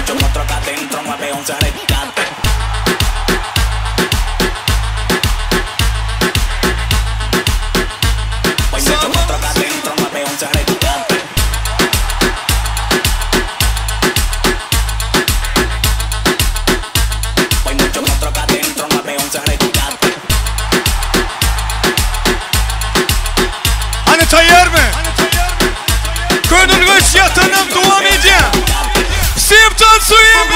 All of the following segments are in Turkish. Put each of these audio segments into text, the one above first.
muchos monstruos acá adentro, 911 rescate. Hay muchos monstruos acá adentro, 911 rescate. Hay muchos monstruos acá adentro, 911 rescate. Hani tayyar mı? Gönül yatınım devam edeceğim. Simtan suyum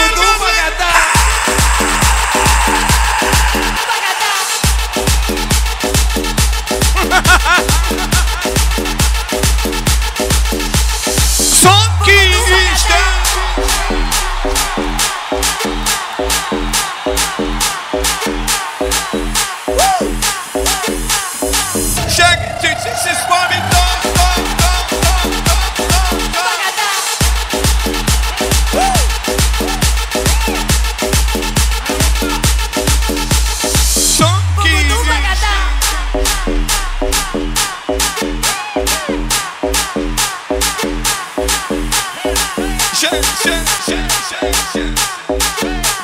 sanki işte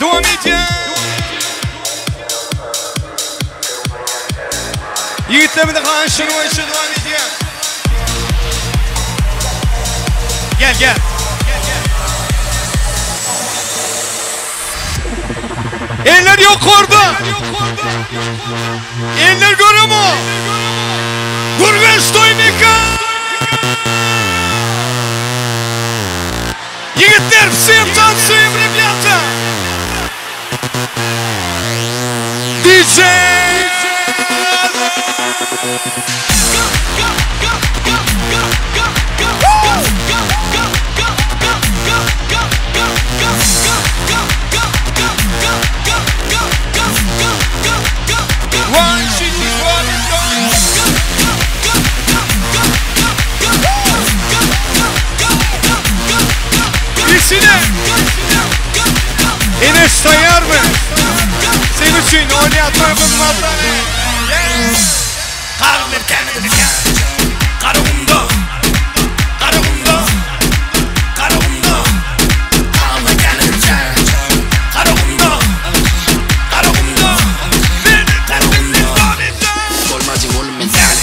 devam edeceğim. Yiğitlerimi de karşını o işe devam edeceğim. Gel gel. Eller yok orada. Eller görüyor mu? Kurgan stoymika. Yiğitler всем танцуем, ребята. DJ. Enes sayar mı? Senin için oynayatmayı bulmazlar. Karnım kendini Karımda Karımda Karımda Karnım kendini Karımda Karımda Karımda Olmaz yolun mentali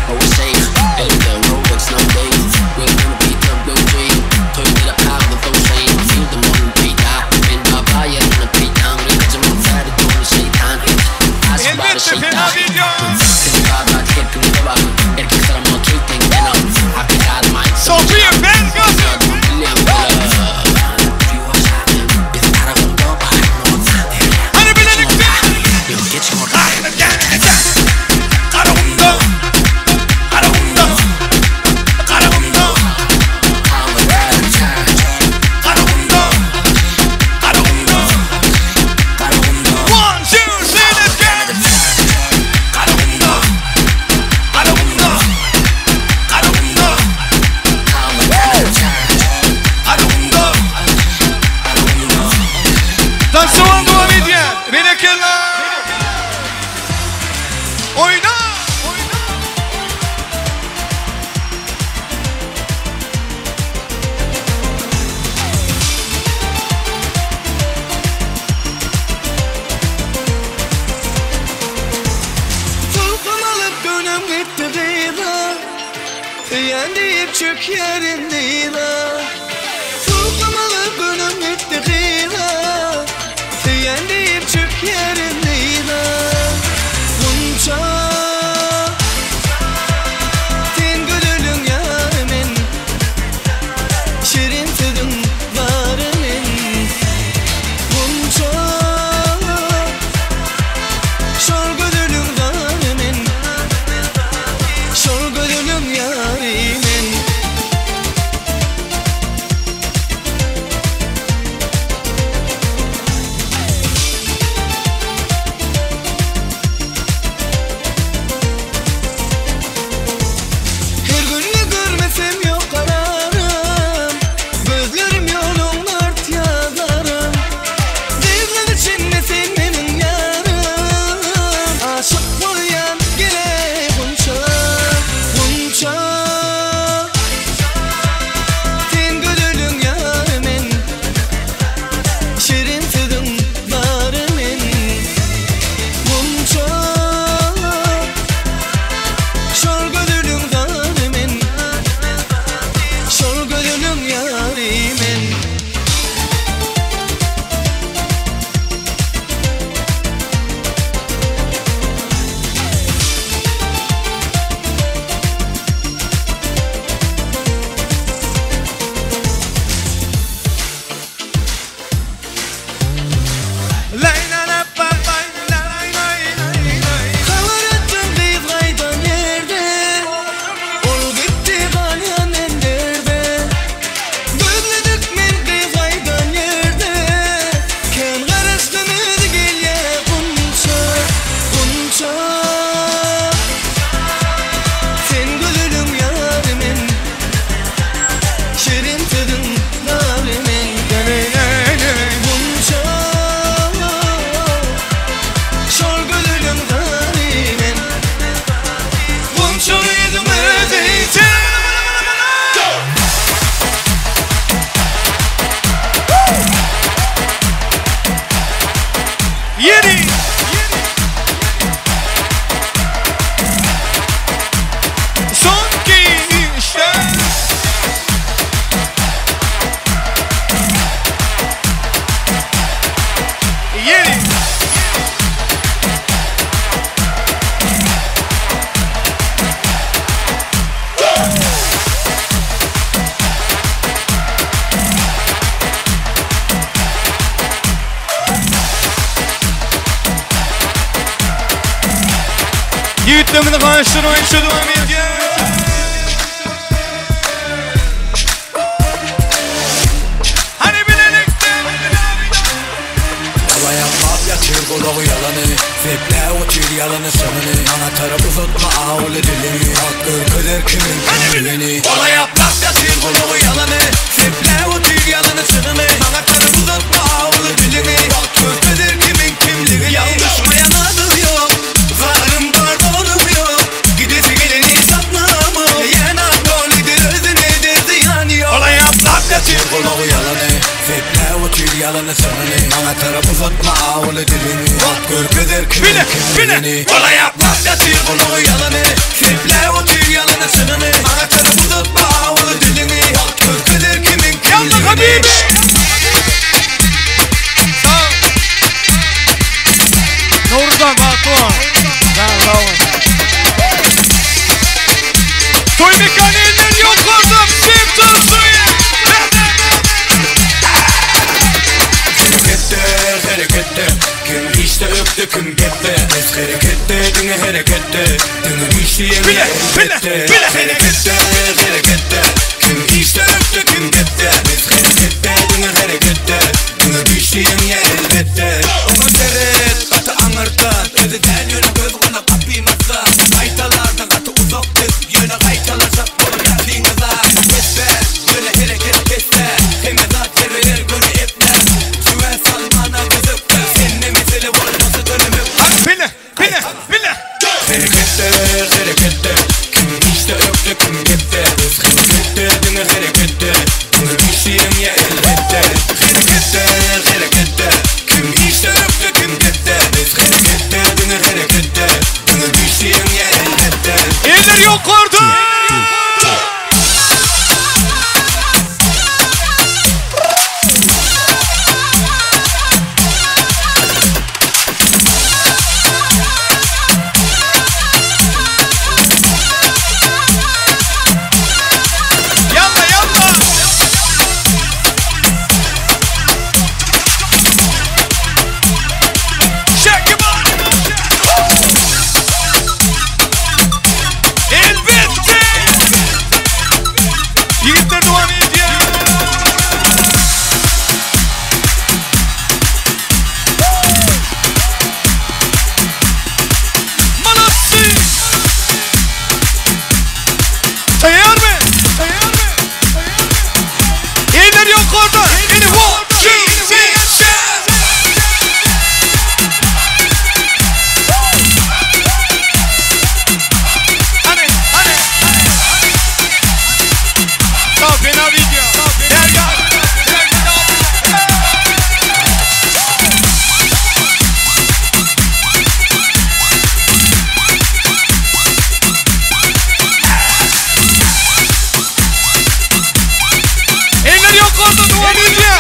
Always safe Everything Rolex no days We're gonna be the blue tree Toy till I power the flow shade Feel the morning beat out And I buy it in a beat down Kızım olsaydı doğru şeytan Aşk bari şeytan Kızım baba tepkimde bak Erkek sarama keyten gel al Hakikat mind Sokuyor ben gazım. Hani bilelikte. Karnım kendini Karımda Karımda Karımda Karımda Karımda One, two, three, let's go. Karımda Karımda Karımda Karımda Dansavan devam ediyor. Berekeler. Oyna. Tulpan alıp dönem gitti kıyıda Hüyen deyip çök yerindeyla Tulpan alıp dönem gitti kıyıda Hüyen deyip çök yerindeyla Bunca Ten gülülün yarımın Şirin tüdün varımın Bunca Şol gülülün varımın Şol gülülün yarımın yarimin. Yiğitlerimini karşılamayın şu devam edeceğim. Hani birlikte Yalan yapmak yatır kulağı yalanı Feple otur yalanı sanını Anahtarı uzatma ağlı dilini Hakkı kadar kimin kimliğini Yalan yapmak yatır kulağı yalanı Feple otur yalanı sanını Anahtarı uzatma ağlı dilini Hakkı kadar kimin kimliğini Yanlışmayan adı yok Varım var doğrum yok Gidesi geleni satmamı Yana golidir özüne de ziyan yok Yalan yapmak yatır kulağı yalanı Feple otur yalanı sanını Anahtarı uzatma ağlı dilini Hakkı kadar kimin kimliğini Yalan yapmak yatır kulağı yalanı Feple otur yalanı sanını Anahtarı uzatma ağlı dilini Hakkı kadar kimin kimliğini Nurdan Batuhan. Bravo. Toy mekaniğinden yok oldum. Simton suyu. Harekette Kim işte öptü kim gitti Biz harekette Dünü harekette Dünü işleyemi elbette Harekette Kim işte öptü kim gitti Biz harekette Dünü harekette Dünü işleyemi elbette Onu seret katı anırta Dedi del yönü göz ona kapıymazsa Kaytalardan katı uzaktır Yöne kaytalarsa Bunu yaptığınızda Kesme Yöne hareket kesme Temezat verir gönü epler Süven salmana gözükte Seninle mesele var nasıl dönümü Bile. Harekette Kim işte öptü kim gitti Biz harekette Dünü harekette Dünü işleyem ya elbette Harekette Kim işte öptü kim gitti Biz harekette Dünü harekette Dünü işleyem ya elbette Eller yok orada. Indonesia,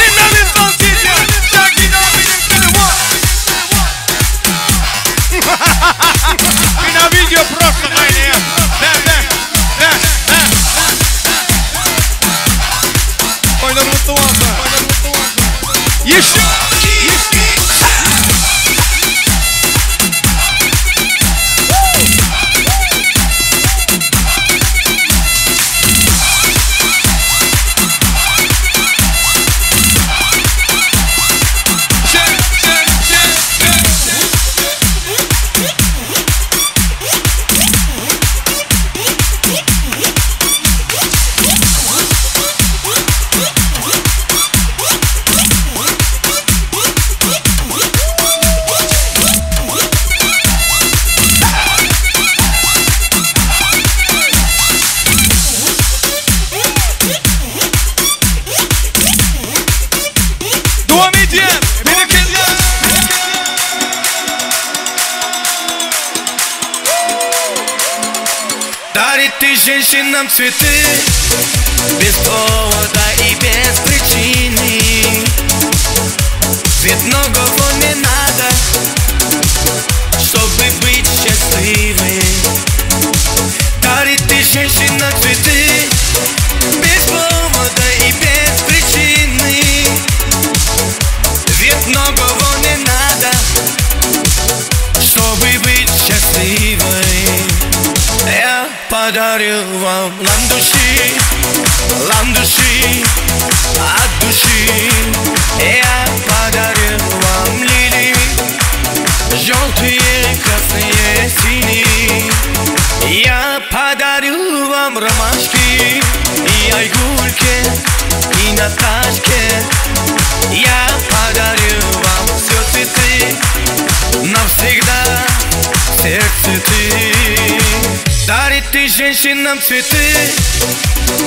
Indonesia City, Shaggy Dobbins in the one. Mina video просто майне. Да. Oyna mutlu olsun. Еще. Дарит ты женщинам цветы без повода и без причины. Ведь многого не надо, чтобы быть счастливой. Дарит ты женщинам цветы без повода и без причины. Ведь многого не надо, чтобы быть счастливой. Я подарю вам ландыши от души. Я подарю вам лилии, желтые, красные, синие. Я подарю вам ромашки и айгульки, и Наташке. Я подарю вам все цветы, навсегда все цветы. Дарит ты женщинам цветы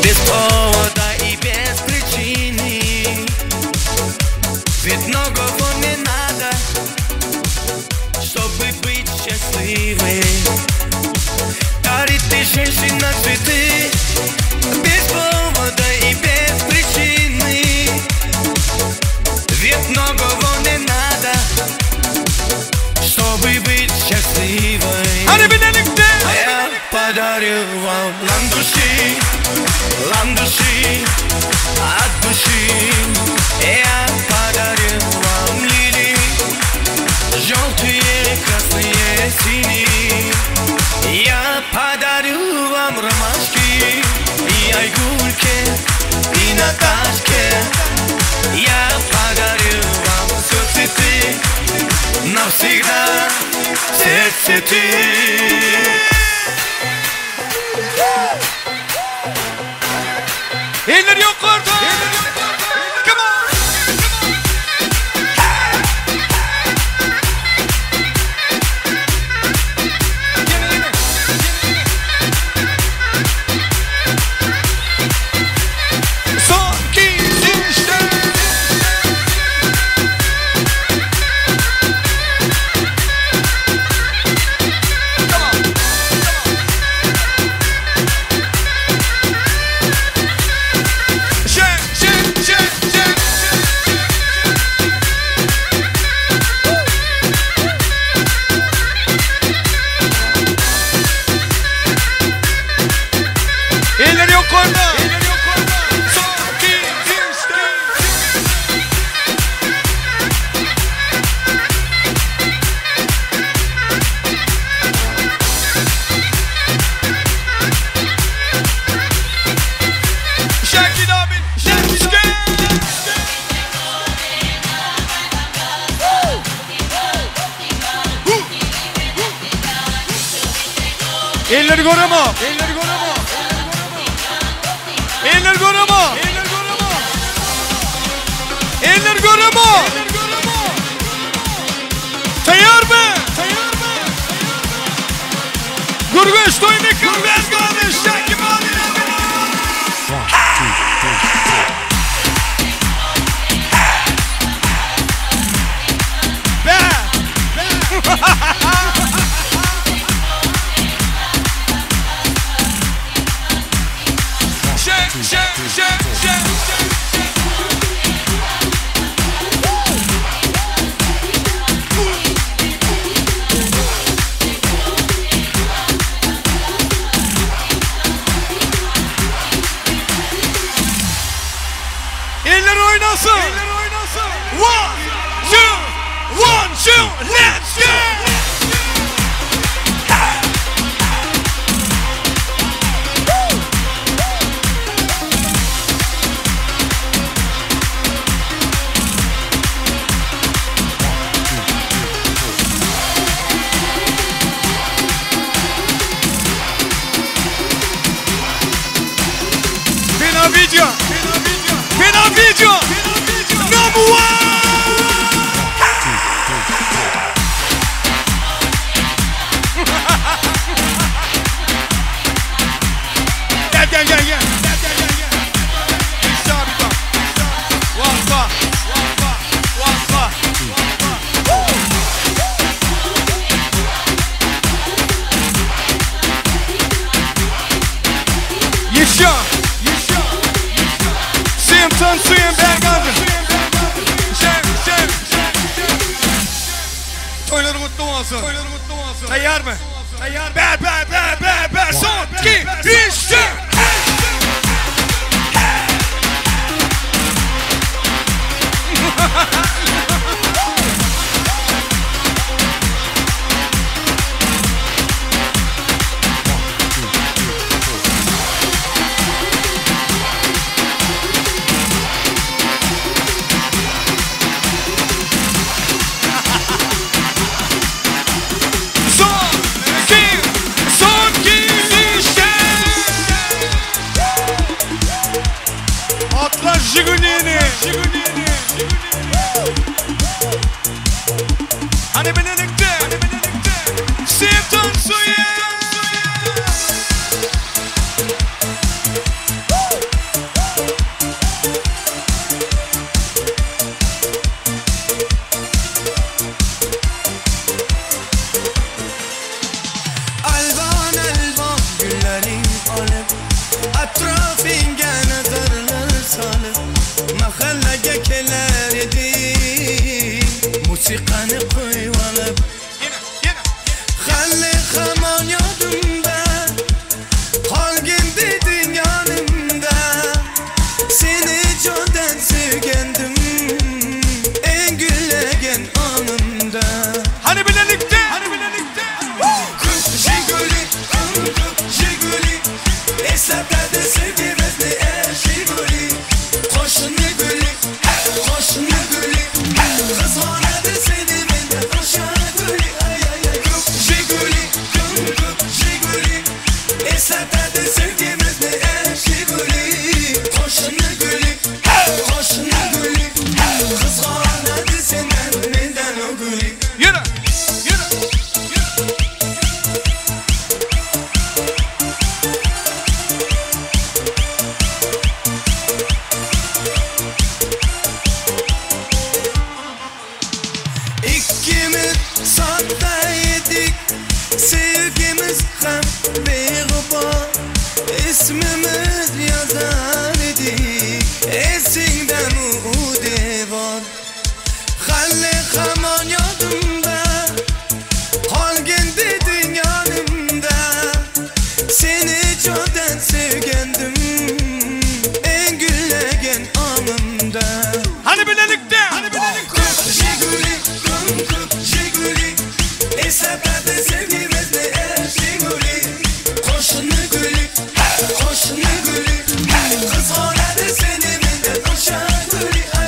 без повода и без причины. Ведь многого не надо, чтобы быть счастливой. Дарит ты женщинам цветы без повода и без причины. Ведь многого не надо, чтобы быть счастливой. Я подарю вам ландыши от души. Я подарю вам лилии, желтые, красные, синие. Я подарю вам ромашки и айгульки, и Наташке. Я подарю вам все цветы, навсегда все цветы. Eller yukarıda. Come on. Son işte. Eller går ama. Tayar mı? Gurgu stойник без главы, шаги мали. oynasın. One, two, let's go. Video. Number one. Yeah. You sure? Suyun Bergaz'ın. Toyları mutlu olsun. Tayyar mı? Ber. Son, 2, 3, 4. Jigulini. Hani birlikte. Simton suyu. Alvan güllerin alıp atrafınca nazarlar salıp mahallege keler edin musikanı koyvalıp Halli haman yadımda Halgin dedin yanımda Seni candan sevgendim En güllegen anımda Hani birlikte. Jiguli, Jiguli Esnaflarda sevgimiz ne Jiguli Koşunu gülü, koşunu gülü Kız oradı seni benden aşağı gülü Jiguli, Jiguli Esnaflarda sevgimiz ne Jiguli Koşunu gülü, koşunu gülü Kız oradı senden benden o gülü Yürü. İkimiz sahtaydık Sevgimiz hem beğuba İsmimiz yazar idik Esinden ude var Halli haman yadımda Halgin dedin yanımda Seni candan sevgendim En güllegen anımda Hani birlikte. Jiguli, Jiguli Esnaflarda sevgimiz ne Jiguli Koşunu gülü, koşunu gülü Kız oradı seni benden aşağı gülü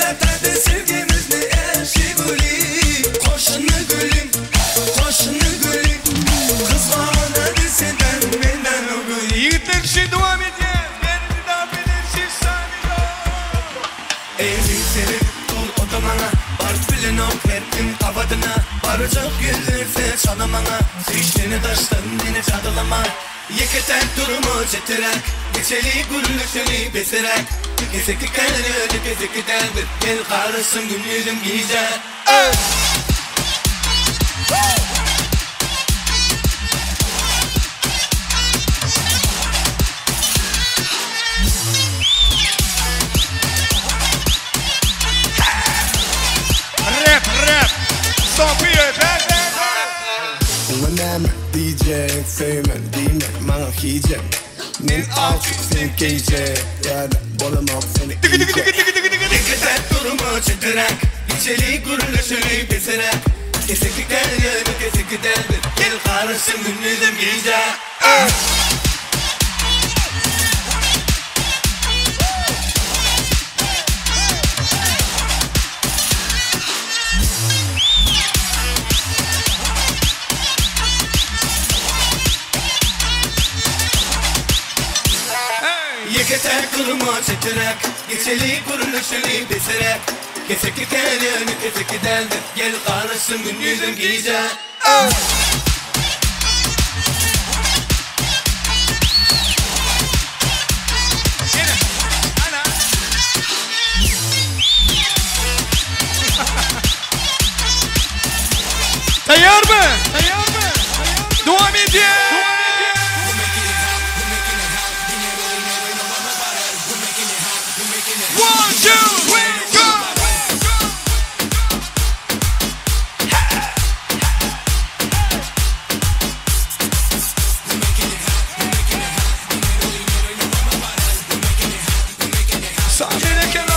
Eseferde sevgimizni Şiguli Qo'shni gülüm Qo'shni gülüm Kızg'ona deseden mendan o'g'il Yigitlar ishni davom etyapti. Meni davom etish samiyo. Evin seni ol odamana Barç bilin o perkin kavadına Baracak gelirse çalamana Seçtiğini taştan beni çadılama Yeketen durumu çetirek Geçeli gülüşünü beserek Keseki kendini keseki delbir Gel karışsın gülüzüm giyecek Rap. Sofiye ben. Önemli diyecek, sevmen diymek bana hicem. Men alçık sen giyecek, yani bolamak seni yiyecek. Yeketen durumu çetirek Geçeli gülüşünü beserek Keseki kendini keseki delbir Gel karışsın gülüzüm giyecek Yeketen durumu çetirek Geçeli gülüşünü beserek Keseki kendini keseki delbir Gel karışsın gülüzüm giyecek Tayyar mı? Devam edin. One, two, three, go! Sahneye kenar.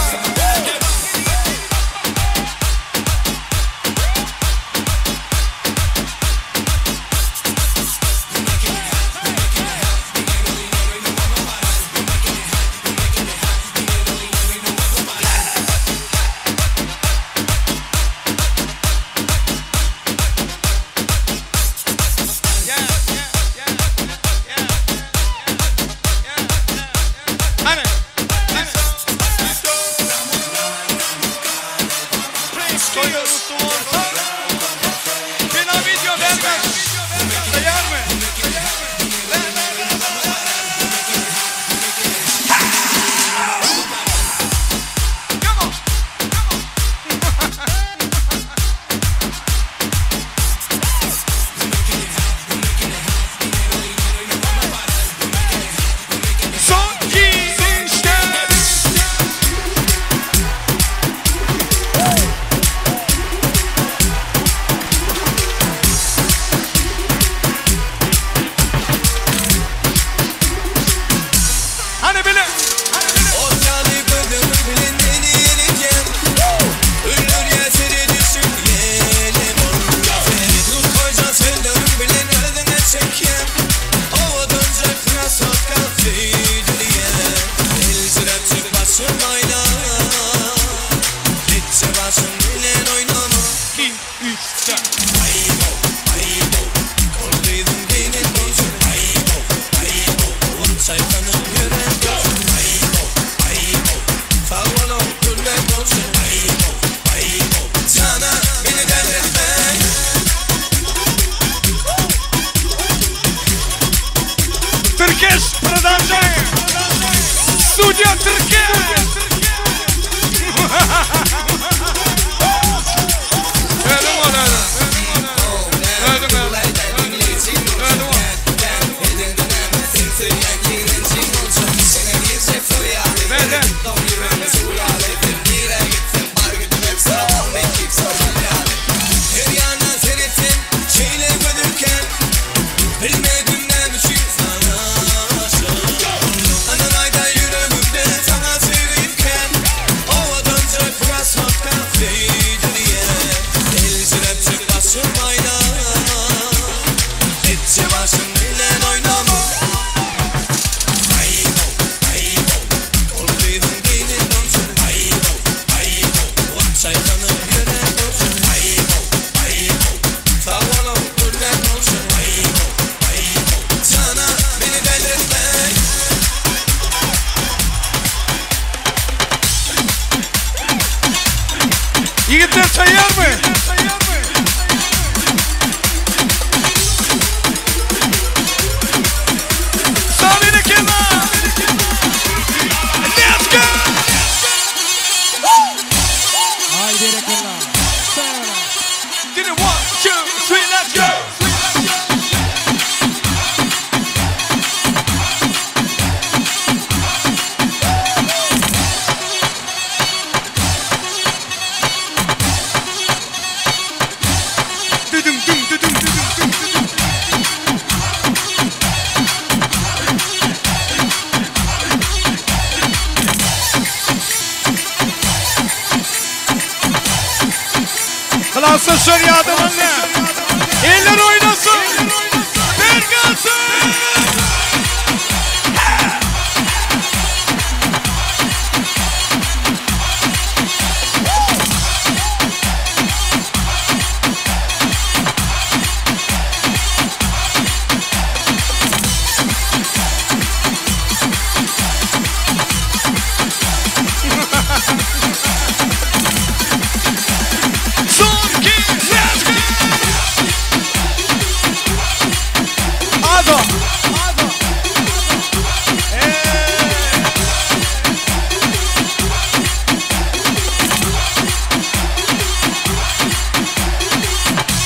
Yigitler sayar mı? Sahnede kenar. Let's go. Haydi reklamlar. Get it 1, 2, 3, let's go. Kalsın şeriatın önüne. Eller oynasın. Bergansın.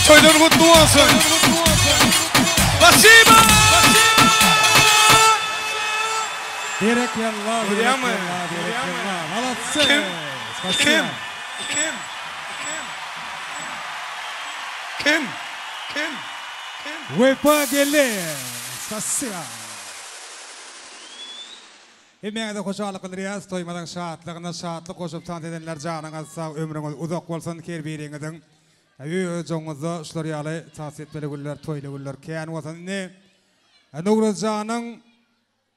Toylar kutlu olsun. Спасибо. Reklamlar. Молодцы. Спасибо. Kim? Выпагели. Спасибо. Emeğinde hoşçakalın kılırıyız. Toymadan şahatlığına şahatlık koşup tant edenler canına sağ ömrünüz uzak olsun kerbirinizdin. Joňuzda şular ýaly tasyetleri güller, toýly güller kän bolsan ne? Nowruzjanyň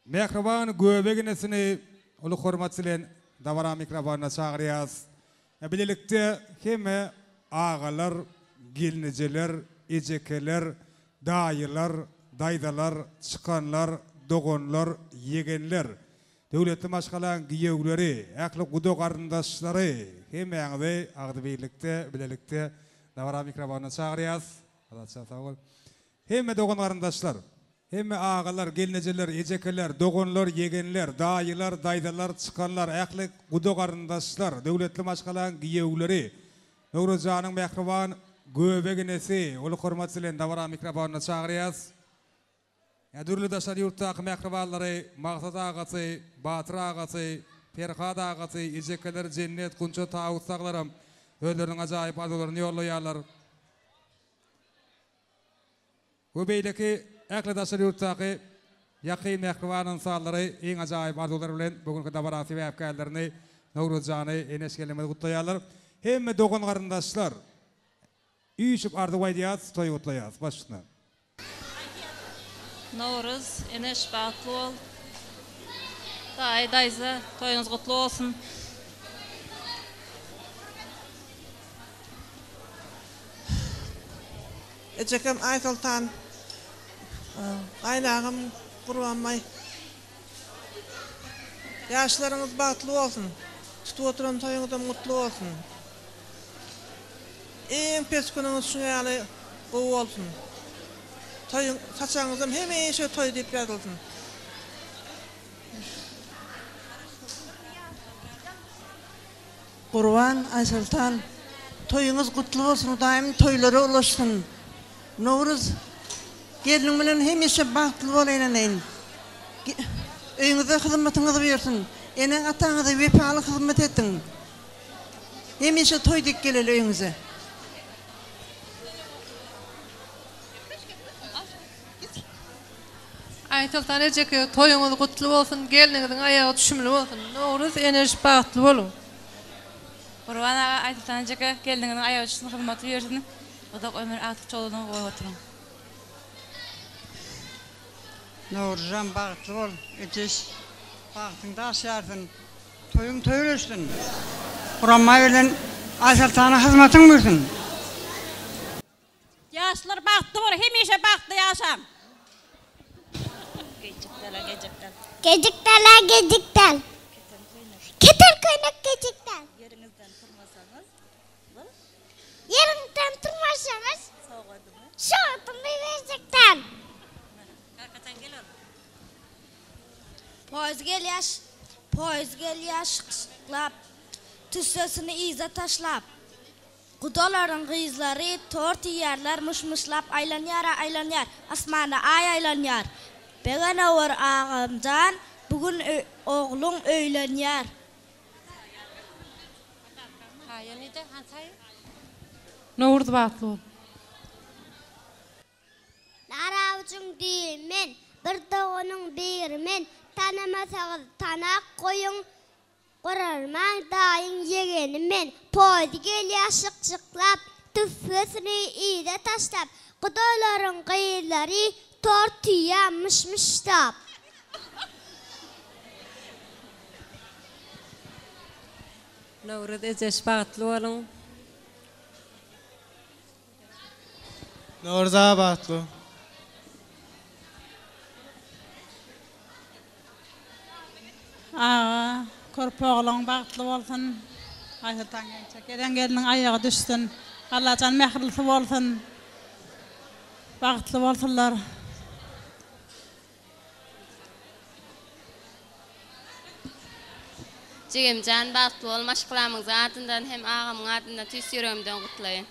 mehriban göbeginesini uly hormat bilen dawara mikrofonuna çagyrýas. Bilelikde hemme ağalar, gelnejeler, ejekeler, daýylar, daýdalar, çykanlar, dogonlar, yegenler, döwletli başgalan giýewleri, äkli gudo garyndaşlary hemmeňizi agdy birlikde, bilelikde dawara mikrofonuna çagyrýas. Hemme dogon garyndaşlar, hemme ağalar, gelnejeler, ejekeler, dogonlar, yegenler, daýylar, daýdalar, çykanlar, äkli gudo garyndaşlar, döwletli başgalan giýewleri, Nowruzjanyň mehriban göbeginesi, uly hormat bilen dawara mikrofonuna çagyrýas. Dürlü daşar yurttaky mehribanlary, Maksat agasy, Batyr agasy, Ferhat agasy, ejekeler, jennet, kunça tawutsaglarym özleriniň ajaýyp adalaryny ýollaýarlar. Bu beýleki äkli daşar yurttaky ýakyn mehribanyň sallary iň ajaýyp adalary bilen bugünkü dawara sebäpkärlerini Nowruzjany eneskelemede gutlaýarlar. Hemme dogon garyndaşlar üýşüp ardy waýdýas, toý gutlaýas. Başlyna. Nowruz, eneş bagtly bol. Daýza, toýuňyz gutly bolsun. Ejekem Aysultan. Aýlagym Gurbanmay. Ýaşlaryňyz bagtly bolsun. Tutup oturan toýuňyz mutlu bolsun. Eň pes günüňiz şu ýaly gowy bolsun. Toyun saçağınızım hemeşe toy deyip yazılsın. Gurban Aysultan, toyunuz kutlu olsun, daim toylara ulaşsın. Nowruz, gelin bilen hemeşe bahtlı bolaylaneyn. Öýüňize hyzmatyňyzy bersin. Eneň ataňyzy wepaly hyzmat etdiň. Hemeşe toy deyip geleli öýüňize. Aysultan ejeki toýuňyz gutly bolsun, geliniňiziň aýagy düşümli bolsun. Nowruz eneş bagtly bolun. Gurban Aysultan ejeki geliniňiziň aýagy düşümli hyzmaty bersin. Uzak ömür atyk çolugyny goýup oturun. Nowruzjan bagtly bol, ejes bagtyňda aşýarsyn, toýuň toýleşsin. Gurbanmay bilen Aysultana hyzmatyň bersin. Ýaşlar bagtly bol, hemeşe bagtly ýaşaň. Geciktal. Keter köynek geciktal. Yerinizden turmasanız, Poyz gel yaşıklap, tüssesini iza taşlap. Kudaların kızları tort yerler mışmışlap aylanyar, asmana aylanyar. Begana var ağamdan, bugün oğlun öylanyar. Noğurdu batlı ol. Naravcun dimen, bir doğunun birmen, tanımasağız tanak koyun, qorarman dayın yegenimen, poydi gel yaşıkçıklap, tüffesini iyide taşlap, kudaların kıyıları tortuya mışmıştap. Noğurdu ezeş batlı olun. Norza batlı. Ağa, korpoğulun bağıtlı olsun. Ayıtan gençek. Eden gelinin ayağı düşsün. Allah'tan mehrilisi olsun. Bağıtlı olsunlar. Cigimcan bağıtlı ol. Maşkılamın zatından hem ağamın adından tüs yüreğimden kutlayın.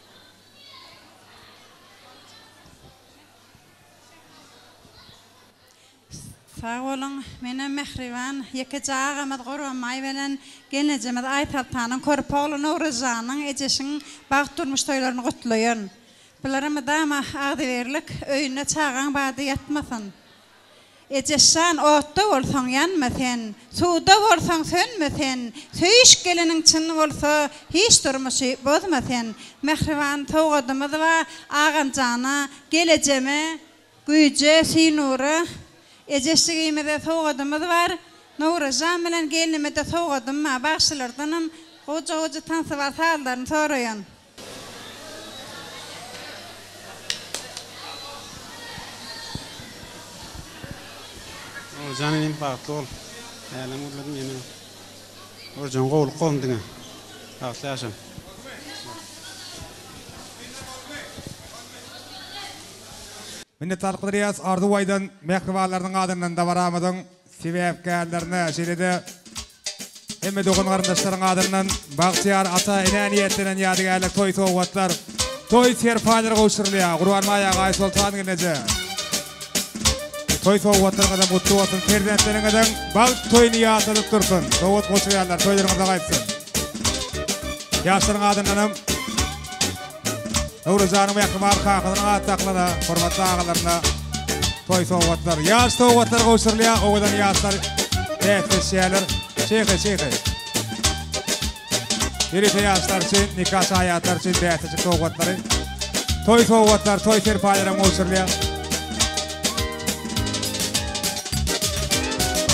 Sağ olun, benim Mehrivan, yekece ağamad Qorvamay bilen gelecemez Aytaltanın korpoğlu Novruzanın eceşin bağıt durmuş toylarını kutlayın. Bularımı dama ağdıverlik öyüne çağın bağdı yatmasın. Eceşan otta olsan yanmasın, suda olsan sönmesin, söyüş gelinin çın olsa hiç durmuşu bozmasın. Mehrivan toğudumuz va ağamcana geleceme, güce, sinuru, Eceşliğimizde soğudumuz var. Novruzan bilen gelinimizde soğudum ma başlardanım. Hoca tansı var sağlarını soruyun. Canın bağıtlı ol. Elim uğurladım yemin. Orcan qoğul qoğumduna. Bağıtlı yaşam. Minnettarlyk bildirýäs Arduwaydan mehribanlarynyň adyndan da baramadyn sebäpkärlerine şeýle-de hemme dogan garyndaşlaryň adyndan Bagtyar ata enäniýetlenen ýadygärlik toý sowgatlar toý serfaýlara gowşurulýar. Gurban maýa gaý sultan geneje. Toý sowgatlarga da mutlu bolsun, perzentleriňizden bag toýuny ýasadyp dursun. Sowgat gowşurýarlar, toýlaryňyza gaýtsyň. Ýaşlaryň adyndan Novruzanın mehriban kakynyň ataqlyna, hormatly agalarına toý sowgatlar, ýaş sowgatlar gowşurulýar, owadan ýaşlar täsirçiler, şeýhe. Birisi ýaşlar üçin, nikah şaýatlar üçin täsirçi sowgatlary, toý sowgatlar, toý serpaýlara gowşurulýar.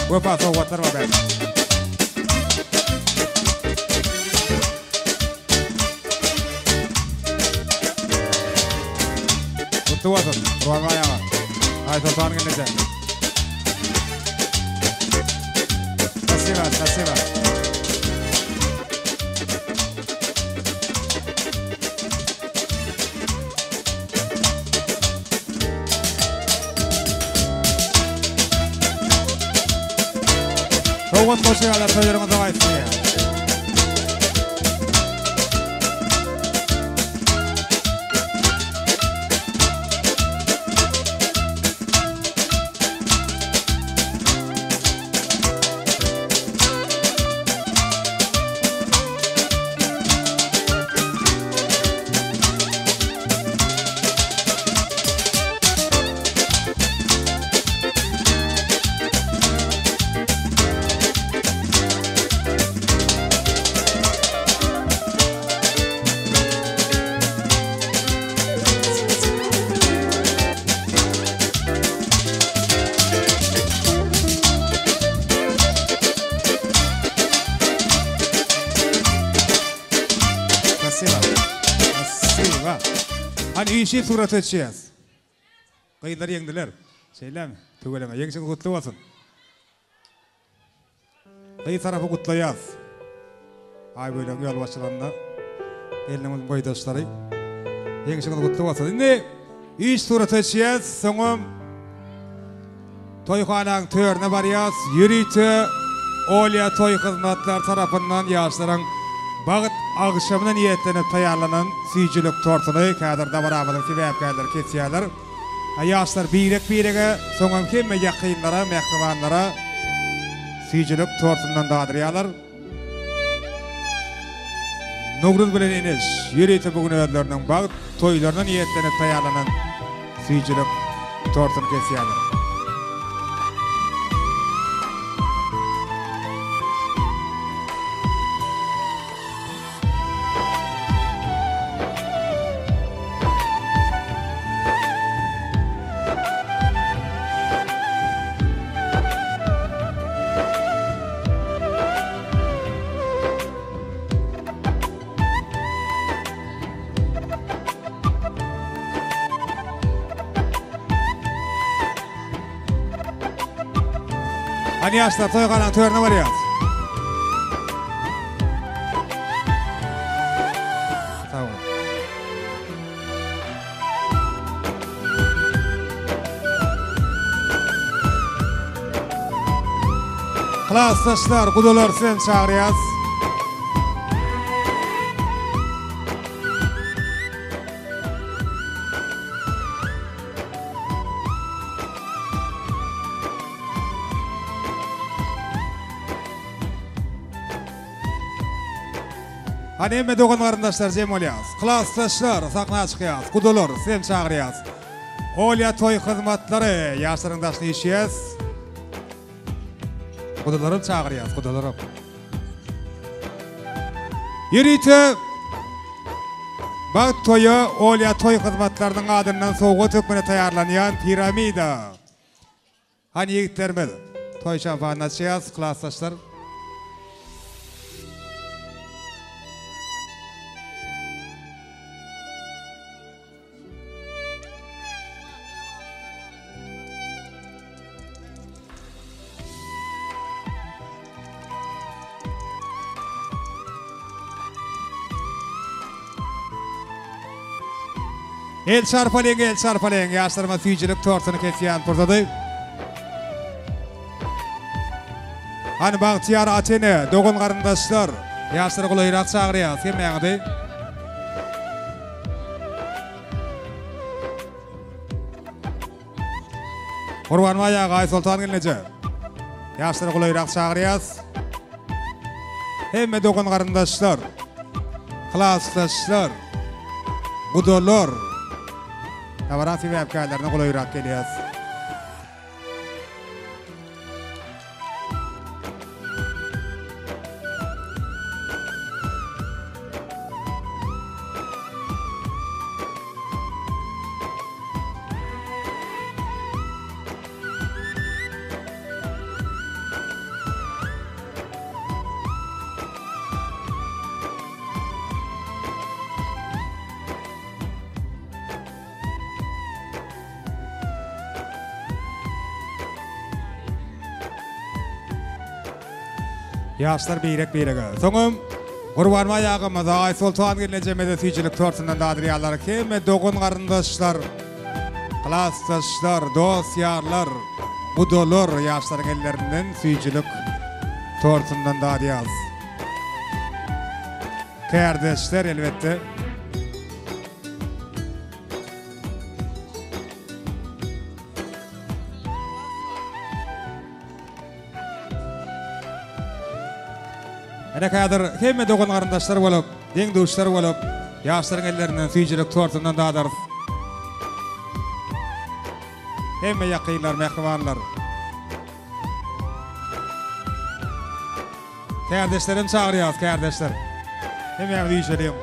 Wepa sowgatlar bar. Tuwasan, Gurban maýa. Ay sultan geneje. Спасибо. Sowgat goşýarlar, toýlaryňyza gaýtsyň. Hani işi surat etşiyaz. Kıyıları yendiler. Şeyler mi? Tügeleme. Yengişin kutlu olsun. Kıyı tarafı kutlayaz. Ay böyle yol başlarında. Elinin boydaşları. Yengişin kutlu olsun. Şimdi iş surat etşiyaz. Sonra Toyxanan törüne barýas, ýürüýte Olya toy hyzmatlar tarapyndan ýaşlaryň bagyt agşamyna niýetlenip taýýarlanan süýjülük tortuny kadrda baramalyk sebäpkärler kesýärler. Ýaşlar birek-birege soňam kemme ýakynlara, mehribanlara süýjülük tortundan dadyrýarlar. Nogruz bilen enes, ýürüýte bugün öýleriniň bagyt toýlaryna niýetlenip taýýarlanan süýjülük tortuny kesýärler. Ýaşlar toýgalan törüne barýar. Tamam. Klassdaşlar, gudalar sen çağırýas. Hani emme dogan garindaşlar jem bolýas. Klassdaşlar sakna çykýas. Gudalar sen çağırýas. Olya toy hyzmatlary ýaşlaryňdaşly işýäs. Gudalarym çağırýas, gudalarym. Ýürüýte bagyt toýa Olya toy hyzmatlarynyň adyndan sowga tökmene taýýarlanýan piramida. Hani ýigitlerimiz toy şampanýa içýäs, klassdaşlar. El çarpaleng, ýaşlarma süýjülük tortuny kesýän purzady. Hani Bagtyar atene, dogan garindaşlar, ýaşlar gulaýrak çagyrýar, semmäňdi. Gurban Maýa Gaý Sultan gelneje. Ýaşlar gulaýrak çagyrýar. Hemme dogan garindaşlar, klassdaşlar, gudalar Tabaran sebäpkärlerine gulaýrak gelýär. Ýaşlar birek-birege. Soňam Gurban Maýa Gaý Sultan gelnejemede süýjülük tortundan dadyrýarlar. Hemme dogan garindaşlar, klassdaşlar, dostýarlar, gudalar ýaşlaryň ellerinden süýjülük tortundan dadyrýar. Kardeşler elbette. Ene kadar hemme dogan garindaşlar bolup, deň duşlar bolup, ýaşlaryň ellerinden süýjülük tortundan dadar. Hemme ýakynlar, mehribanlar. Kardeşlerim çağırýas, kardeşler. Hemme diýşelim.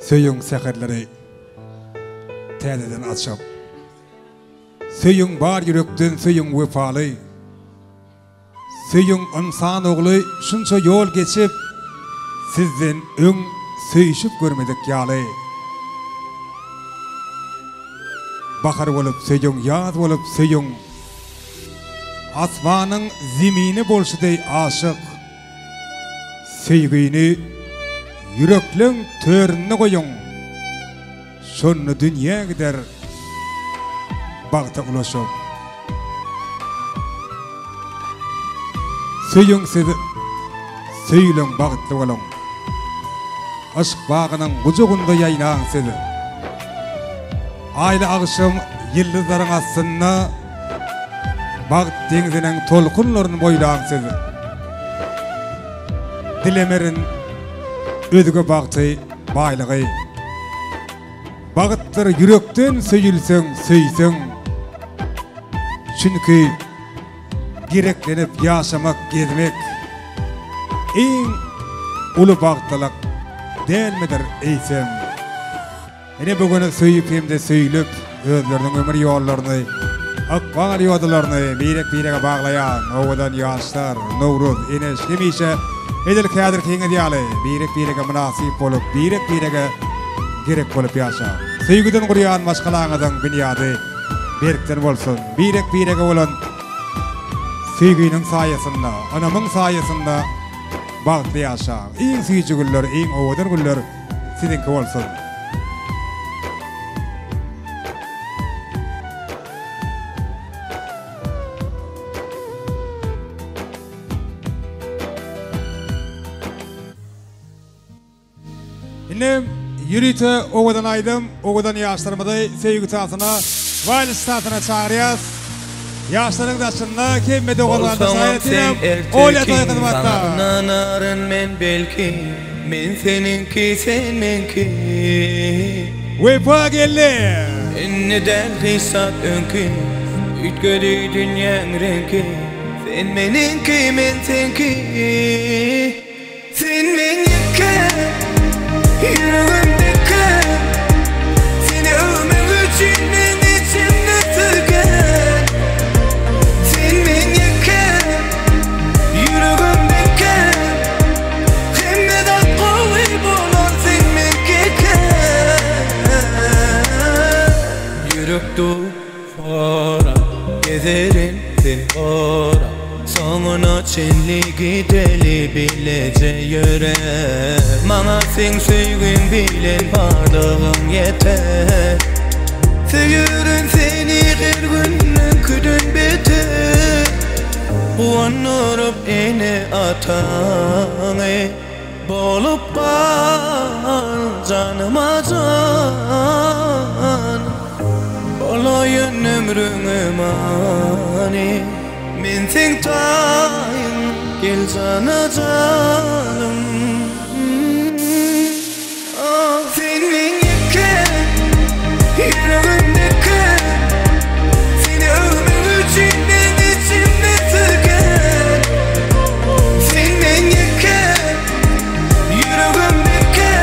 Söyüň seherleri täzeden açyp, söyüň bar ýürekden söyüň wefaly, söyüň insan ogly şunça ýol geçip sizden öň söýüşip görmedik ýaly. bakar olup söýüň, ýaz bolup söýüň. Asmanyň zemini bolşuday aşyk. Söýgüni yürekliň törüne goýuň. Şonu dünýä gider bagta ulaşyp. Söýüň sizi, söýleň bagtly bolaň. Aşk bagynyň gujugunda ýaýnaň sizi. Aýly agşam ýyldızlaryň astyna bagt deňiziniň tolkunlaryny boýlaň sizi. Dilemerin özüge bagty baýlygy. Bagtlar yürekden söýülseň, söýseň. Çünki gereklenip ýaşamak, gezmek iň uly bagtlyk dälmidir eýsem. Ene bugün söýüp hemde söýlüp özleriniň ömür ýollaryny, akbar ýoldalaryny birek-birege baglaýan owadan ýaşlar, Nowruz, Enes hemişe edil kädir kiňe diýaly, birek-birege münasip bolup, birek-birege gerek bolup ýaşa. Söýgüden gurýan başgalaňyzyň bünyady berkden bolsun, birek-birege bolan söýgüniň saýasynda, anamyň saýasynda bagtly ýaşa. Iň süýjü günler, iň owadan günler sizinki bolsun. Inem yürüte owadan aýdym, owadan ýaşlarymyzy söýgü tasyna, waýly statyna çağırýas. Ýaşlaryň daşynda kemme dogalarda saýatynam, oýla taýdymatda. Nanaryn men belki, men seninki, sen menki. Wepa geldi. Enneden hissat önkü, ütgödi dünýäň renki. Sen meninki, men senki. Sen meniki, yüreğimdeki. Seni ömür üçün men içimde tüken. Sen meniki, yüreğimdeki. Hemmeden qowy bolan sen menkeke. Yürekdu fara, gezerin sen fara. Soňuna çenligi deli bilece ýörer. Maňa sen söýgün bilen bardygyň ýeter. Söýürün seni her günden küdün beter. Uwanurup ene ataňy bolup gal janyma jan. Olaýyn ömrüňe mani. Men sen taýyn gel jana janym. Sen meniki, yüreğimdeki. Seni ömür üçün men içimde tüken. Sen meniki, yüreğimdeki.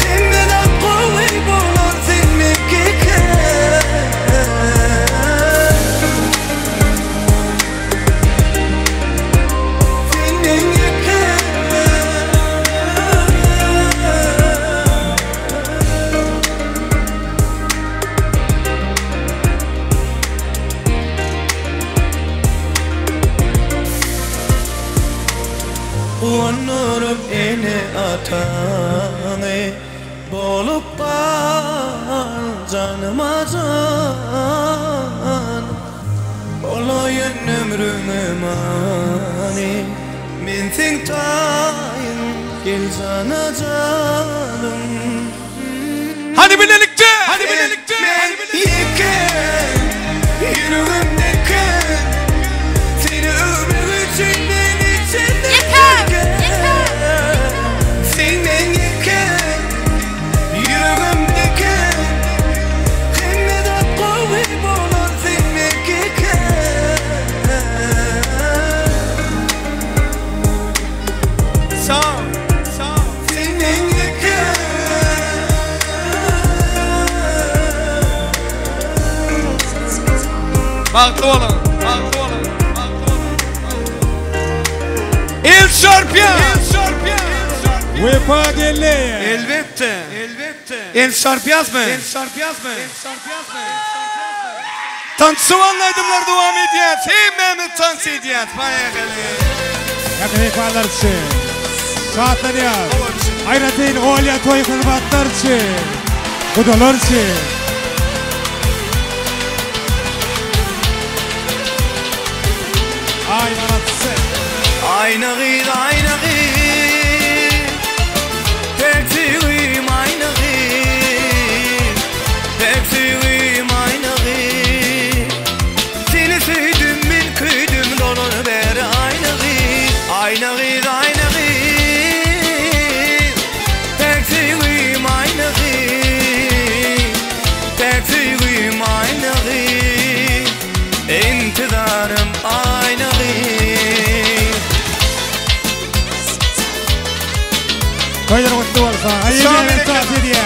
Hemmeden qowy bolan sen menkeke. Uwanurup ene ataňy bolup gal janyma jan. Olaýyn ömrüňe mani. Men sen taýyn gel jana janym. Hadi birlikte, hadi birlikte. Meniki, yüreğimdeki. Seni ömür üçün men içimde tüken. Sen meniki, yüreğimdeki. Hemmeden qowy bolan sen menkeke. Sağ, sağ. Sen meniki. Bagtly bolan, bagtly bolan, bagtly bolan. El çarpýan, el çarpýan, el çarpýan. Vefa geldi. Elbette. En şarpiyaz mı? Tansuvanlı aydımlar devam ediyat. Hemen tansı ediyat. Yakın ekvarlar için. Saatler ya. Hayratın Olya toy kılbatlar için. Kudalar için. Ay manatısı. Ayna gıydı ayna gıydı. Tektiğim ayna gıydı. Tektiğim ayna gıydı. Seni sevdim min kıydım dolunu beri ayna gıydı. Ayna gıydı ayna gıydı. Tektiğim ayna gıydı. Tektiğim ayna gıydı. İntidarım ayna gıydı. Toylar kutlu olsun. Hayırlı tatil diye.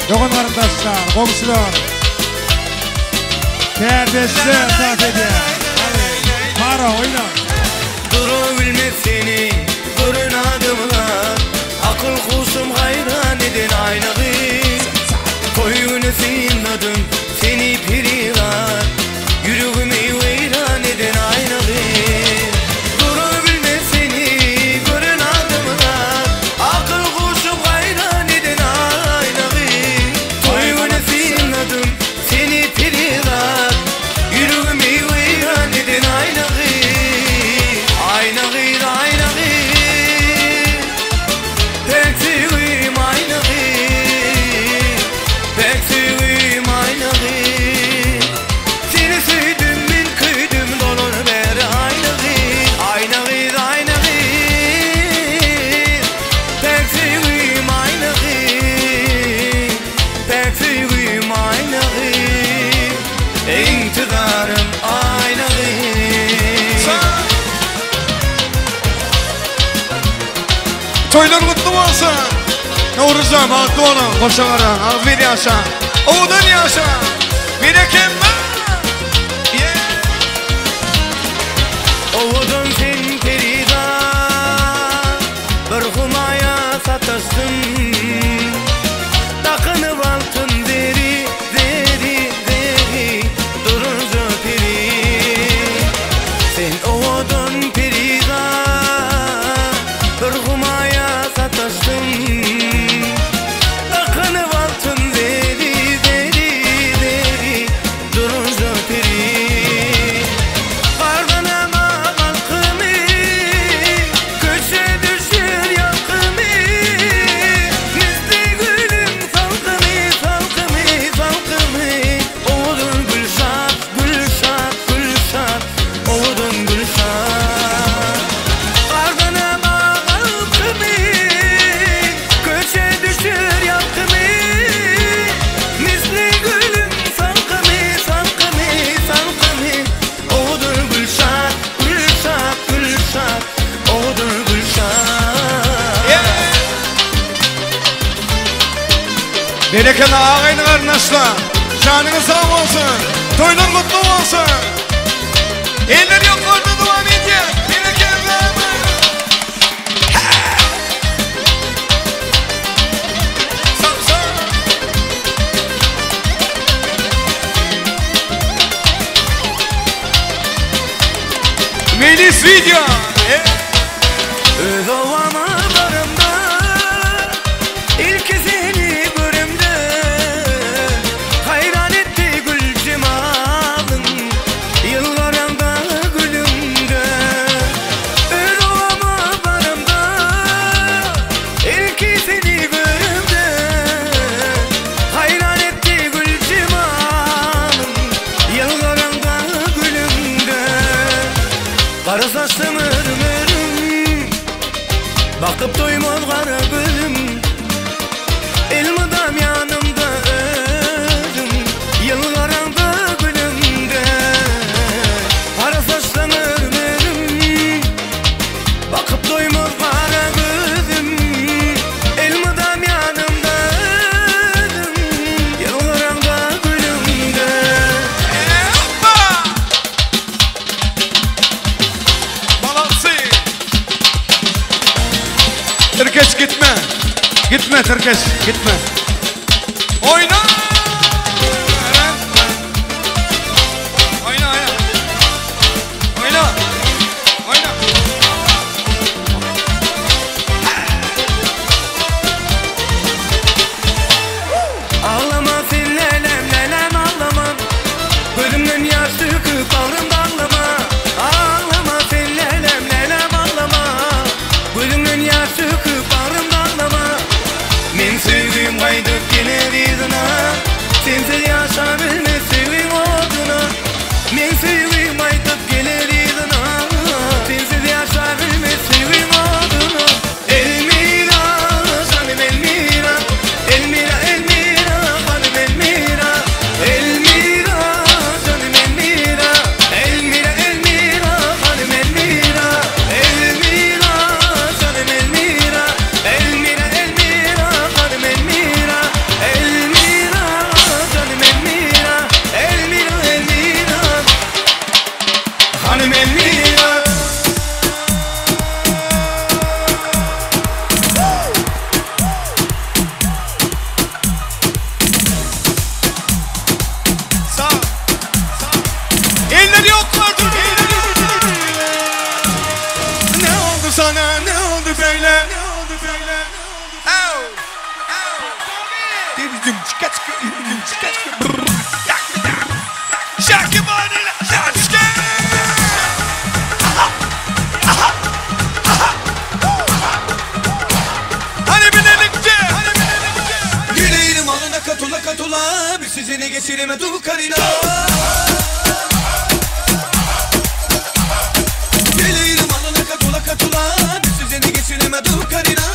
Dokun kardeşler, komşular. Kardeşler tatil diye. Para oyna. Durabilmez seni görün adımlar. Akıl kuşum hayran edin aynağı. Koyunu sinladım seni piriler. Yüreğimi veyran edin aynağı. Durabilmez seni görün adımlar. Akıl kuşum hayran edin aynağı. Koyunu sinladım seni piriler. Yüreğimi veyran edin aynağı. Aynağı aynağı. Tektiğim aynağı. Tektiğim aynağı. Seni sevdim min kıydım dolun beri aynağı. Aynağı aynağı. Tektiğim aynağı. Tektiğim aynağı. İntidarım aynağı. Toylar kutlu olsun. Navruz'dan haklı olun. Koşalara, afiyet yaşa. Oğudan yaşa. Münekemmel. Oğudun sen perida. Bir humaya sataştın. Takınıp altın deri, deri, deri. Durunca peri. Sen oğudun perida. Bir humaya sataştın. Takınıp altın deri, deri, deri. Durunca peri. Kardanama halkımı. Köşe düşür yakımı. Misli gülüm salkımı, salkımı, salkımı. Oğudun gülşat, gülşat, gülşat. Oğudun gülşat. Kardanama halkımı. Köşe düşür yakımı. Misli gülüm salkımı, salkımı, salkımı. Oğudun gülşat, gülşat, gülşat. Oğudun gülşat. Berekeli ağayın kardeşler. Canınız sağ olsun. Toylar kutlu olsun. Eller yok orada devam edin. Berekeli. Melis video. Öz ovama barımda. İlk seni görümde. Hayran etti gül cemalın. Yıllarında gülümde. Öz ovama barımda. İlk seni görümde. Hayran etti gül cemalın. Yıllarında gülümde. Kara saçlım örüm. Bakıp doymaz kara gülüm. Elmadam yanımda ölüm. Yıllarında gülümde. Kara saçlım örüm. Bakıp doymaz kara gülüm. Elmadam yanımda ölüm. Yıllarında gülümde. Balansı. Terkeş gitme. Gitme Terkeş, gitme. Oyna. Oyna, oyna. Oyna. Oyna. Ağlama sen lelem ağlama. Gözümden yaş döküp bağrımda ağlama. Ağlama sen lelem ağlama. Gözümden yaş döküp bağrımda ağlama. Men sevdiğim kaydıp gelir izine. Sensiz yaşabilmez sevdiğim oduna. Men sevdiğim kaydıp gelir izine. Sensiz yaşabilmez sevdiğim oduna. Elmira, canım Elmira. Elmira, Elmira, hanım Elmira. Elmira, canım Elmira. Elmira, Elmira, hanım Elmira. Elmira, canım Elmira. Elmira, Elmira, hanım Elmira. Elmira, canım Elmira. Elmira, Elmira, hanım Elmira. Sağ. Elleri yok vardır. Ne oldu sana? Ne oldu böyle? Ne oldu böyle? Au. Dedim çıkat çıkat. Şarkı bağırıyla. Şarkı. Hani birlikte. Yüreğim alına katula katula. Bir sizini geçireme du karina. Yüreğim alına katula katula. Bir sizini geçireme du karina.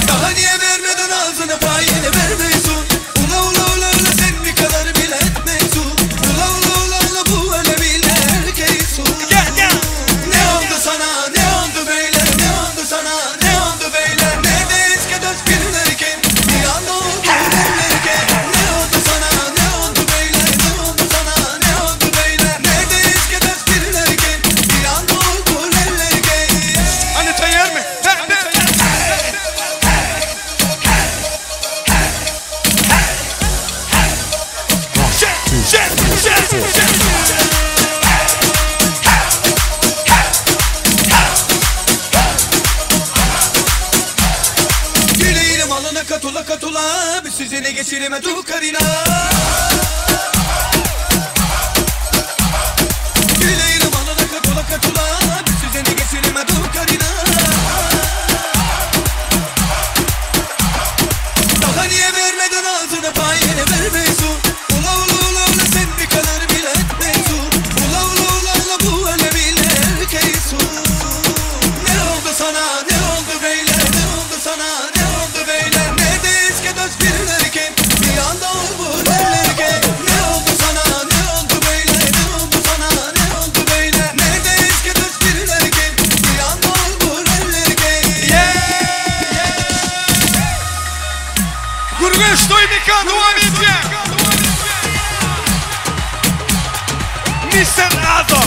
Daha niye vermeden ağzına payını vermiyorsun? Ula ula ula ula sen bir kadar bile etmiyorsun. Ula ula ula ula bu öyle bile erkeksin. Ne oldu sana? Ne oldu böyle? Ne oldu sana? Ne oldu böyle? Neredeyiz ki dört günlerken? Bir anda oldu günlerken. Ne oldu sana? Ne oldu böyle? Ne oldu sana? Ne oldu böyle? Neredeyiz ki dört günlerken? Bir anda oldu günlerken. Hani tayyar mı? Yüreğim alına katula katula. Bir sizini geçireme du karina. Yüreğim alına katula katula. Bir sizini geçireme du karina. Daha niye vermeden ağzına payını vermiyorsun? Ula ula ula ula sen bir kadar bile etmiyorsun. Ula ula ula ula bu öyle bile erkeksin. Ne oldu sana? Ne oldu böyle? Ne oldu sana? Ne oldu böyle? Neredeyiz ki dört birlerken? Bir anda oldu derlerken. Ne oldu sana? Ne oldu böyle? Ne oldu sana? Ne oldu böyle? Neredeyiz ki dört birlerken? Bir anda oldu derlerken. Gurguş Doymika devam edecek. Mr. Adam.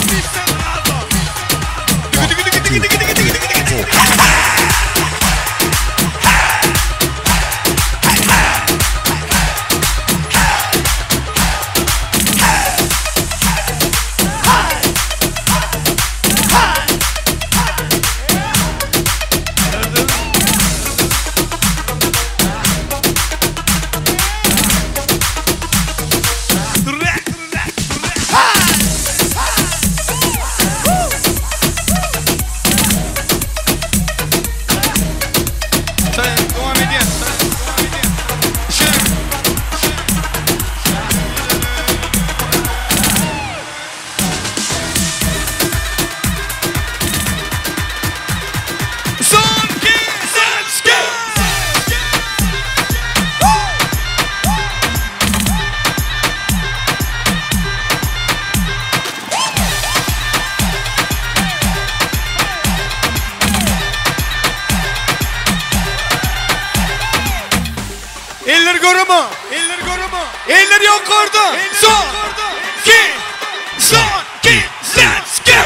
Eller yok orada. Son, ki, let's go.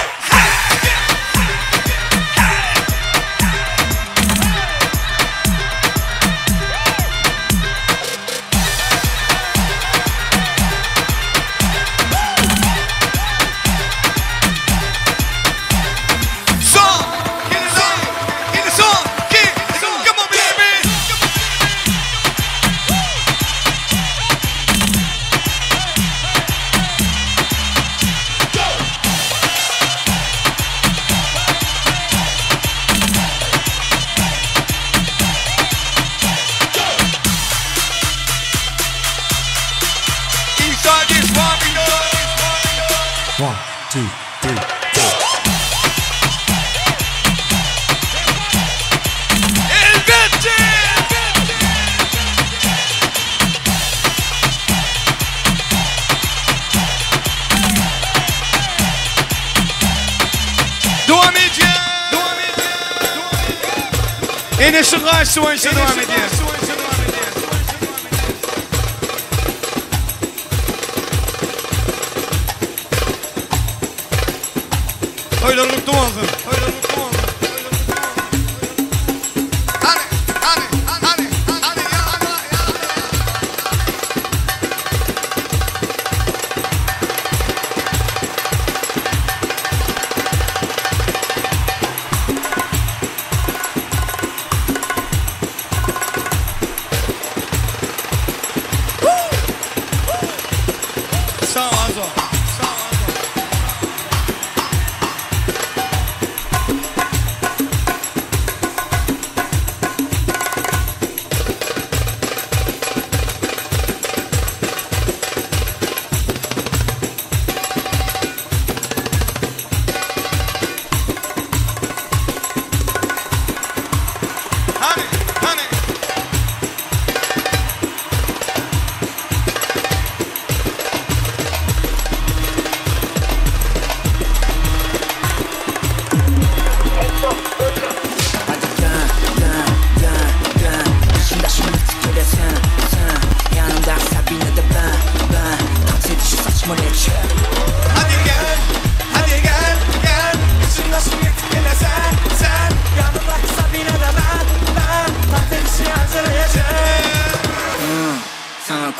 1, 2, 3, 4. Yine şu karşı oyuncu devam ediyor. Hayırlı mutlu olsun.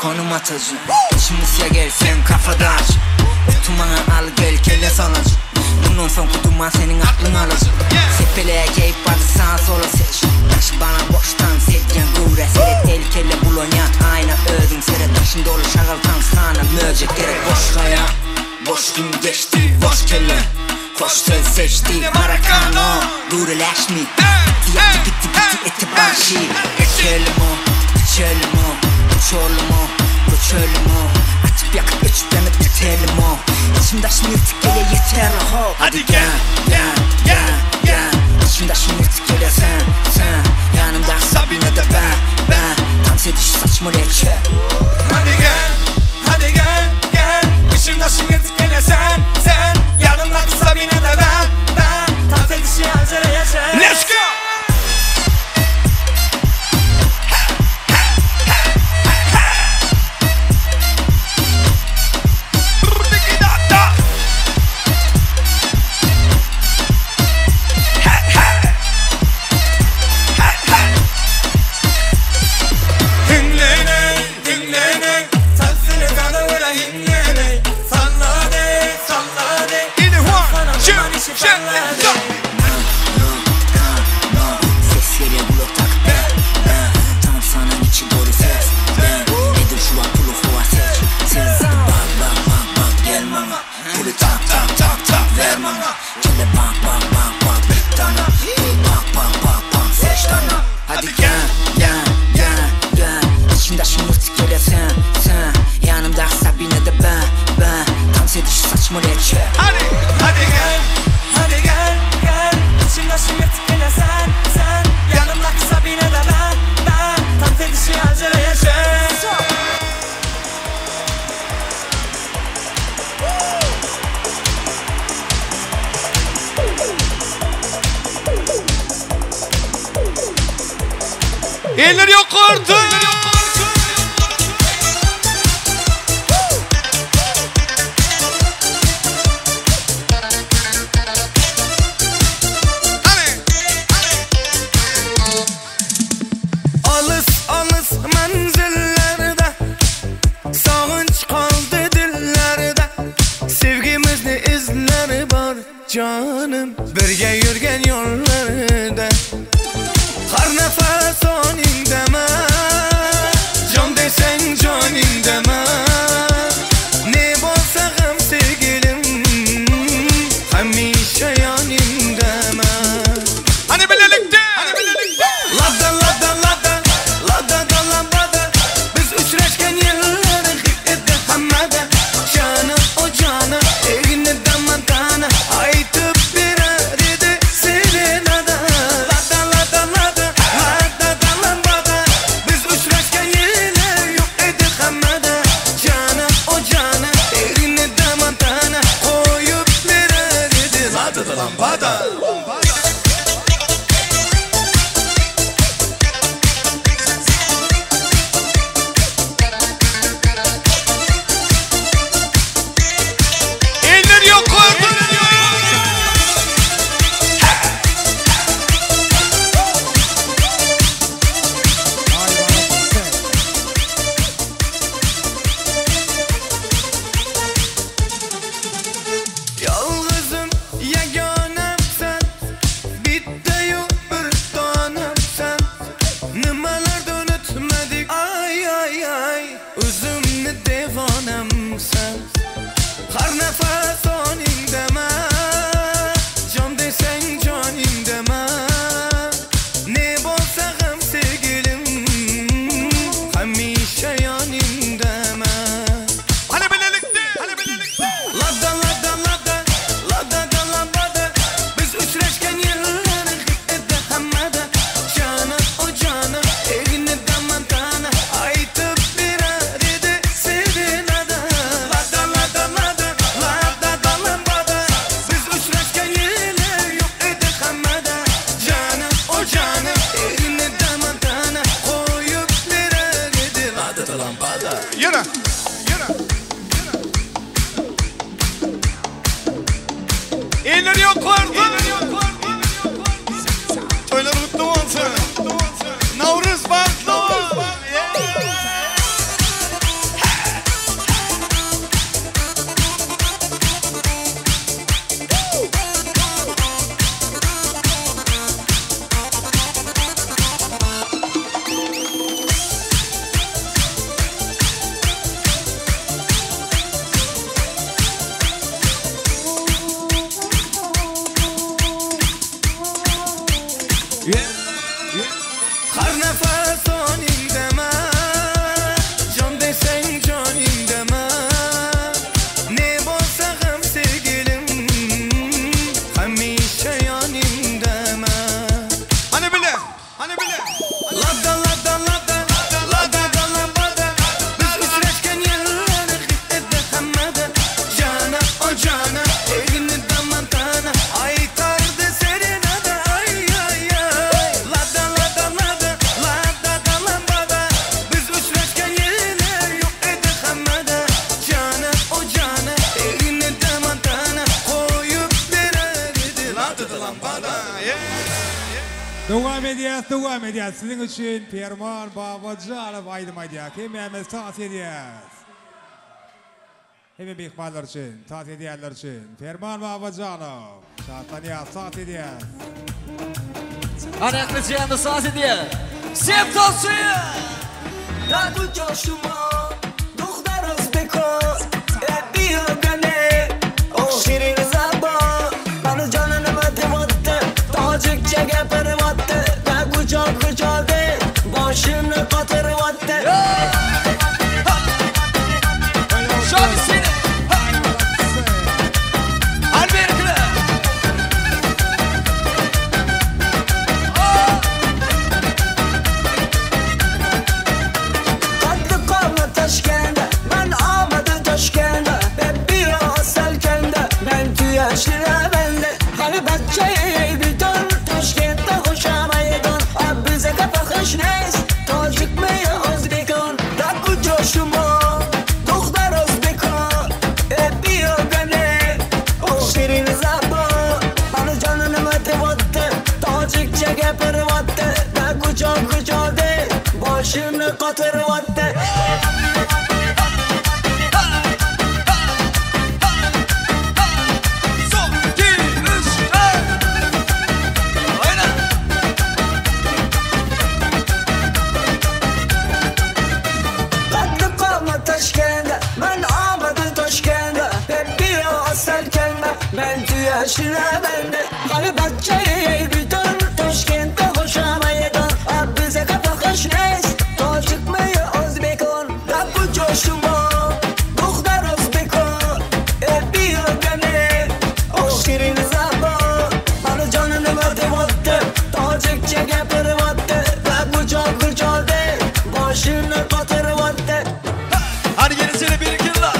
Konum atacağım. Şimdi siya gel sen kafada aç. Tutumana al gel kelle salacağım. Bundan son kutuma senin aklını alacağım. Sepeleye keyif vardı sağa sola seç. Taşı bana boştan sedyen gure. Seyret el kelle bulonya ayna ödüm. Seyret taşın dolu şagaltan sana möcek gerek boş kaya. Boş gün geçti boş kelle. Koş söz seçti Maracano. Gureleş mi? Diyeti bitti eti başı. Geçelim o, geçelim o. Uçalım o, uçalım o. Atıp yakıp üçlenip bitelim o. İçimdaşın yırtık gele yeter o. Hadi gel, gel, gel, gel. İçimdaşın yırtık gele sen. Yanımda Sabine de ben. Dans ediş saçma reçe. Hadi gel, hadi gel, gel. İçimdaşın yırtık gele sen. Yanımda Sabine de ben. Dans edişi hazır yaşa. Let's go! Eller yukarıda. Alız menzillerde sağınç kaldı dillerde. Sevgimizni izleri var canım. Birge yürgen yollarda. Har nefes onin deme. Can desen canin deme. Ne bolsa gam sevgilim. Hamisha yanin deme. Hani birlikte. Lada da lambada. Biz uçraşken yılları hikmette hammada. Canı o canı. Evinde Ladada lambada. Eller yok orada. Yalnızım yaganem sen, bitti yok bir tanem sen. Nimalardan unutmadık ay ay ay, özümni devanem sen. Har nefes onin deme, can desen canin deme. Ne bolsa gam sevgilim, hamisha yanin deme. Hani birlikte, hani birlikte. Lada lada lada, lada da lambada. Biz uçraşken yılları gitti hamada. Cana o cana, elini damantana. Aytıp bir arada sevdin ada. Lada lada lada, lada da lambada. Biz uçraşken yılları yok edi hamada. Cana o cana, elini damantana. Koyup bir arada lada da lambada. Yürü. Eller yok orada. Toylar kutlu olsun. Navruz farklı. Har nefes onin deme, can desen canin deme. Ne bolsa gam sevgilim, hamisha yanin deme. Hani bile, hani bile. Lada lada lada, lada da lambada. Biz uçraşken yılları gitti hamada. Cana o cana, elini damantana. Aytardı serenada ay ay ay. Lada lada lada, lada da lambada. Biz uçraşken yılları yok edi hamada. Cana o cana, elini damantana. Koyup verirdi lada da lambada. Devam ediyaz. Sizin için Ferman Babacanov aydım aydiyak. Hemimiz taat ediyaz. Hemen bekmalar için, taat ediyenler için. Ferman Babacanov. Şartlaniyaz, taat ediyaz. Anaklı cihanı saz ediyor. Sevk olsun. Taku coşuma, duhlar özbeko. Bir ogane, o şirin zaba. Bana canını mıtıvattı, tacikçe geperivattı. Taku çok çaldı, başını katırvattı. Şarkı seni. Alberkle. Tatlı korna taşkende, ben ağmadım taşkende. Ben bir asalkende, ben tüyaşlıra bende. Hani bahçeye bir dön, taşkende hoşamayedon. Bize kafa hoşneyiz, tacik mi Özbekon. Taku coşuma, duhlar Özbekon. Bir ogane, o şirin zaba. Bana canını mıtıvattı, tacikçe geperivattı. Taku çok çaldı, başını katırvattı. Tatlı korna taşkende, ben ağmadım taşkende. Ben bir asalkende, ben tüyaşlıra bende. Hani bahçeye bir dön, taşkende hoşamayedon. Bize kafa hoşneyiz, tacik mi Özbekon. Taku coşuma, duhlar Özbekon. Bir ogane, o şirin zaba. Bana canını mıtıvattı, tacikçe geperivattı. Taku çok çaldı, başını katırvattı. Hadi gerisine bir iki yılla.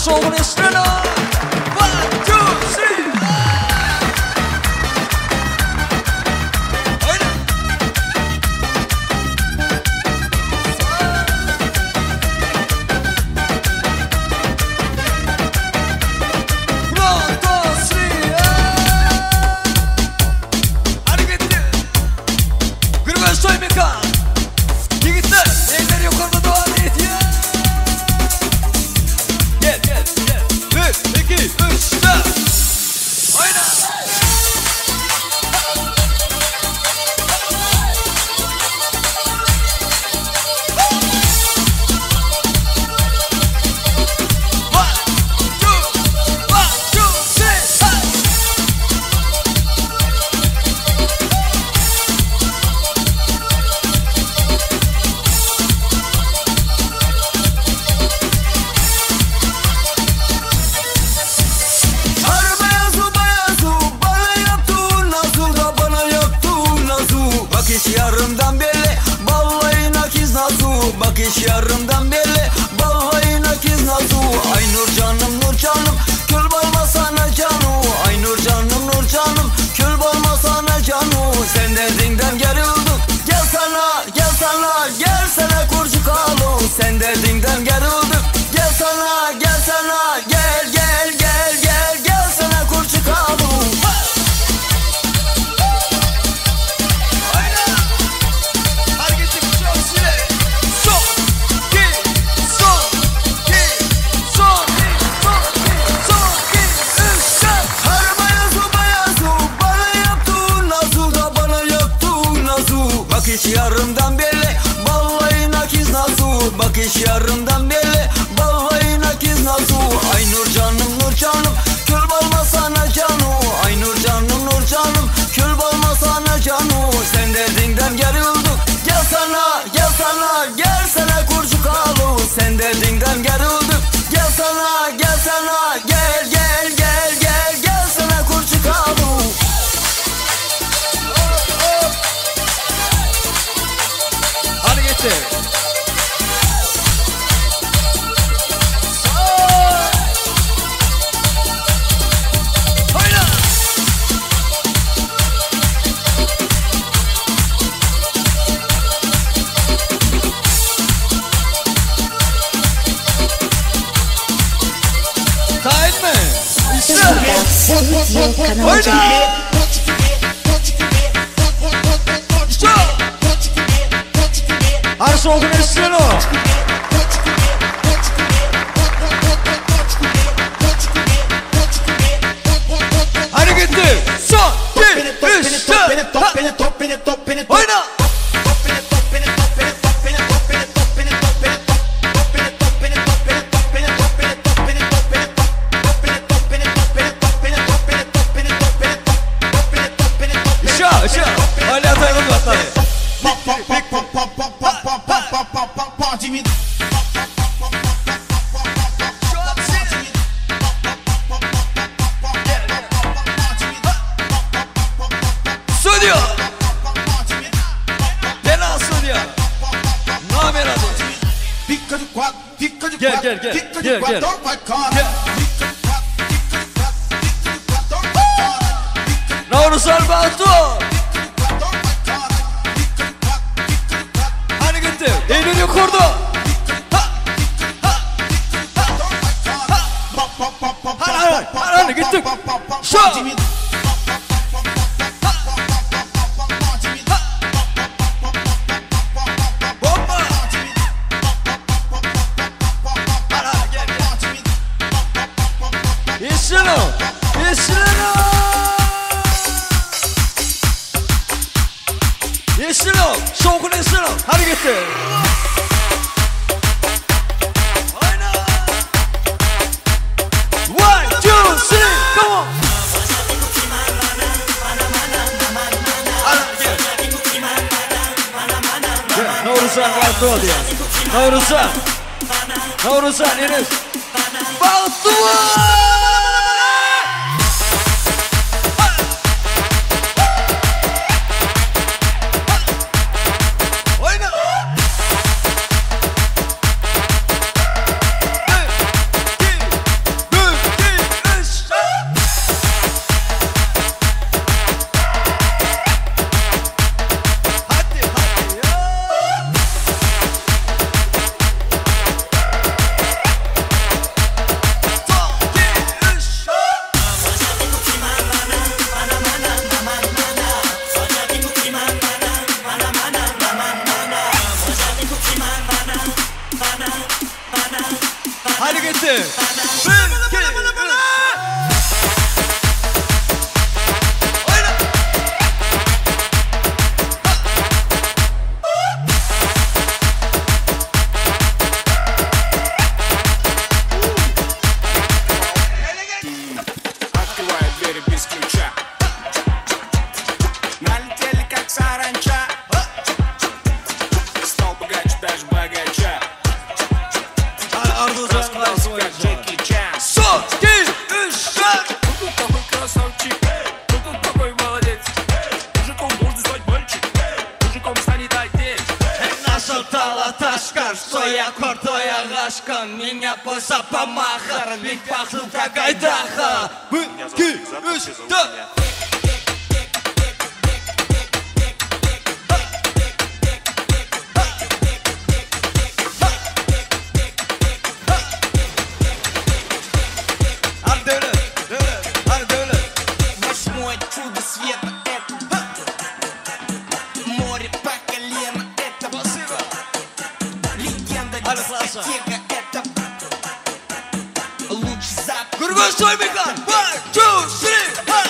soğukun üstüne. 1, 2, 3. Yarımdan belli vallahi nakiz nazu. Ay nur canım nur canım kül balma sana canu. Ay nur canım nur canım kül balma sana canu. Sen derdinden gerildik gel sana gel sana gel sana kurcu kalu. Sen derdinden gerildik gel sana gel sana gel gel gel gel gel sana kurcu kalu. Bakış yarımdan belli vallahi nakiz nazu. Bakış yarımdan belli vallahi nakiz nazu. Ay nur canım kül balma sana canu. Ay nur canım kül balma sana canu. Sen derdinden gerildik gel sana gel sana gel sana kurcu kalu. Sen derdinden gerildik gel sana gel sana gel gel gel gel gel sana kurcu kalu. Her soğukun üstüne. Hadi gitti. Son 1, 3, 4. Oyna. Studio. Bela studio. Namer adı. Gel. Navruzlar Batu. Hani gitti. Eylül yukarıda. Hani gittik. Şu. Yeşilo, şokun yeşilo. Hadi gitti. Oyna. 1, 2, 3, come on. Navruzan Batu diye. Navruzan Enes. Batu. tala taşkar Soya kortoya gaşkan Minga posa pamakar Mik bakluka gaydaha 1, 2, 3, 4 Гурбан Соймикан, 1, 2, 3, ha!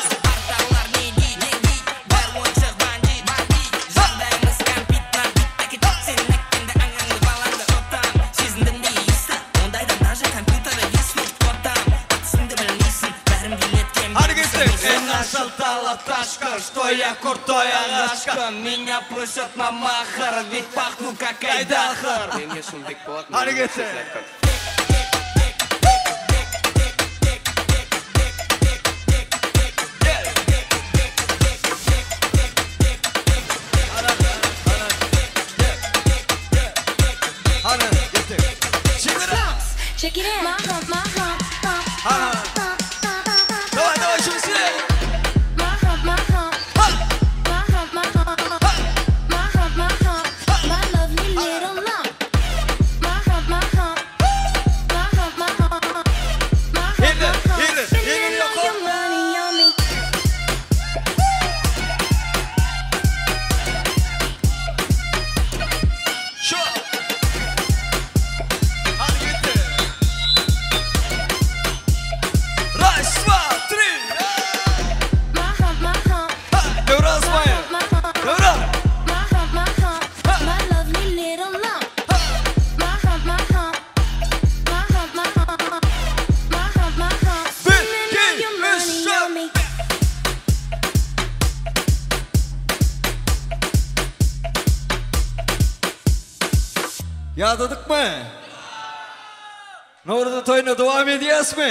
Ташка, что я крутой агашка Меня просят на махар Ведь пахну как айдахар Аргете Check it out. Давай, давай, шумсей! Yadladık mı? Orada toyuna devam ediyoruz mu?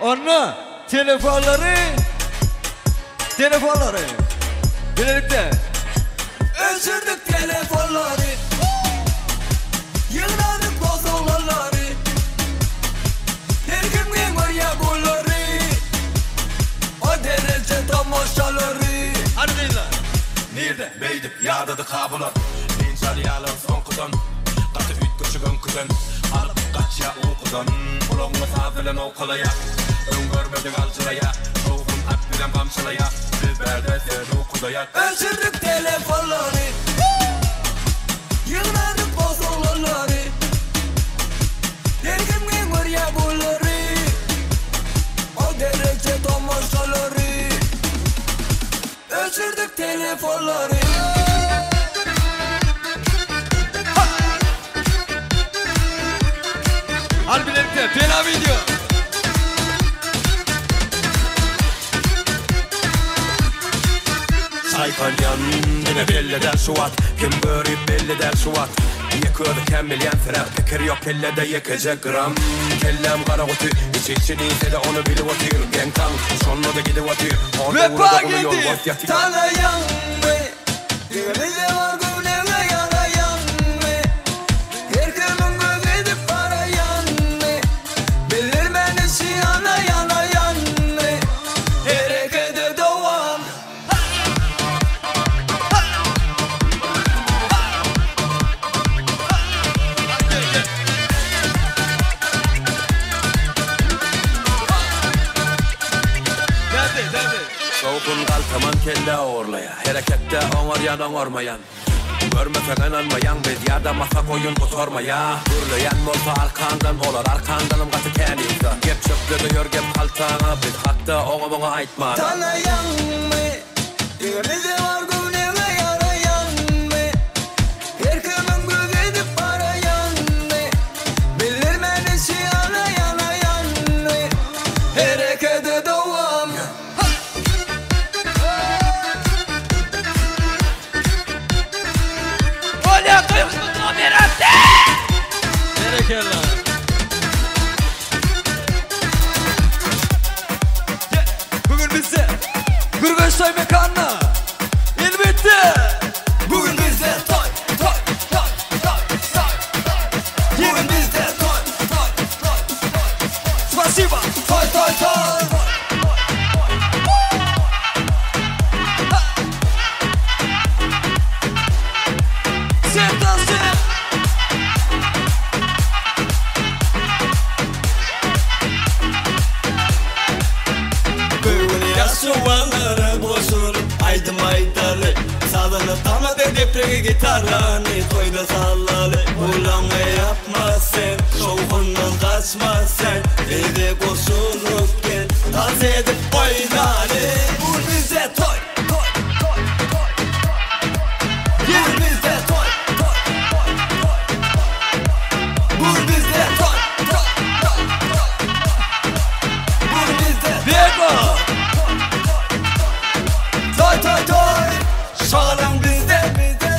Onunla telefonları birlikte Özürdük telefonları Yılladık bozulları Her gün var ya bunları O derece tamaşaları Hadi dinle Nerede beydik yağdadık habular İnsan yalın son kudan Katı üt köşügün kudan Alıp kaç ya okudan Ulanma safilen okulaya Ön görmedik alçılaya Soğukun at bilen kamçılaya Bizlerde sen okudaya Özürdük telefonları Yılladık bozulları Her gün var ya bunları O derece tamaşaları Özürdük telefonları Hadi birlikte fena video Sayfan yine belli der suat Kim görüp belli der suat Yıkıyordu kemmilyen frem Fikir yok kellede yıkacak gram Kellem kara kutu İçini ise de onu bilip otur Ben tam sonuna da gidip otur Orada burada oluyor vasyatı Tanıyan mı? Dibimizde var gülüne yarayan mı? Her kimin göz edip arayan mı? Bilir beni siyana yanayan mı? Harekete devam Soğukun kaltaman kelle orlaya Harekette oğuryan oğurmayan Görmesen inanmayan biz yada masa koyun kutormaya Hürleyen olsa arkandan olar arkandanım katı kendisi Gep çöpleri gör gep kaltana biz hatta oğumuna aitmadan Tanıyan mı? Dibimizde var gülüne yarayan mı? Her kimin göz edip arayan mı? Bilir beni siyana yanayan mı? Harekete devam Olha, temos no Almirante! Berekella. Bugün bize Gurbeş Soymekan'la elektriki gitarranı koyda sallalı Ulama yapma sen Şovundan kaçma sen Eve koşulup gel Taze edip oynalı Bu bize toy Bu bizde toy Bu bizde toy Bu bizde Diego Toy toy toy Şalan bizde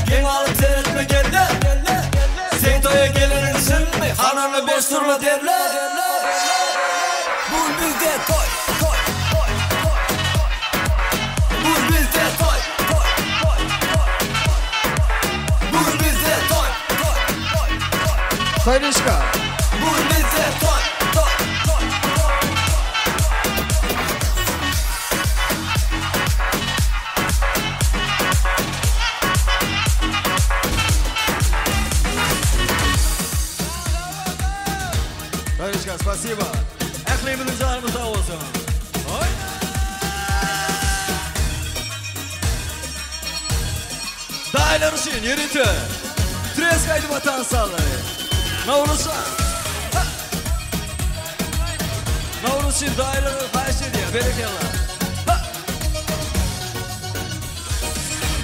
Gen alıp seyretme gelle Sen toya gelirsin mi? Hananı boş durma derler Bu bizde toy Bu bizde toy Bu bizde toy Sayınışka Bu bizde toy Sayınışka, спасибо. Əxliminin canımız sağ olsun. Dayılar için yürütü. Treskaydı vatan sağları. Navruz'a. Navruz için dayıları baş ediyor. Berekeler.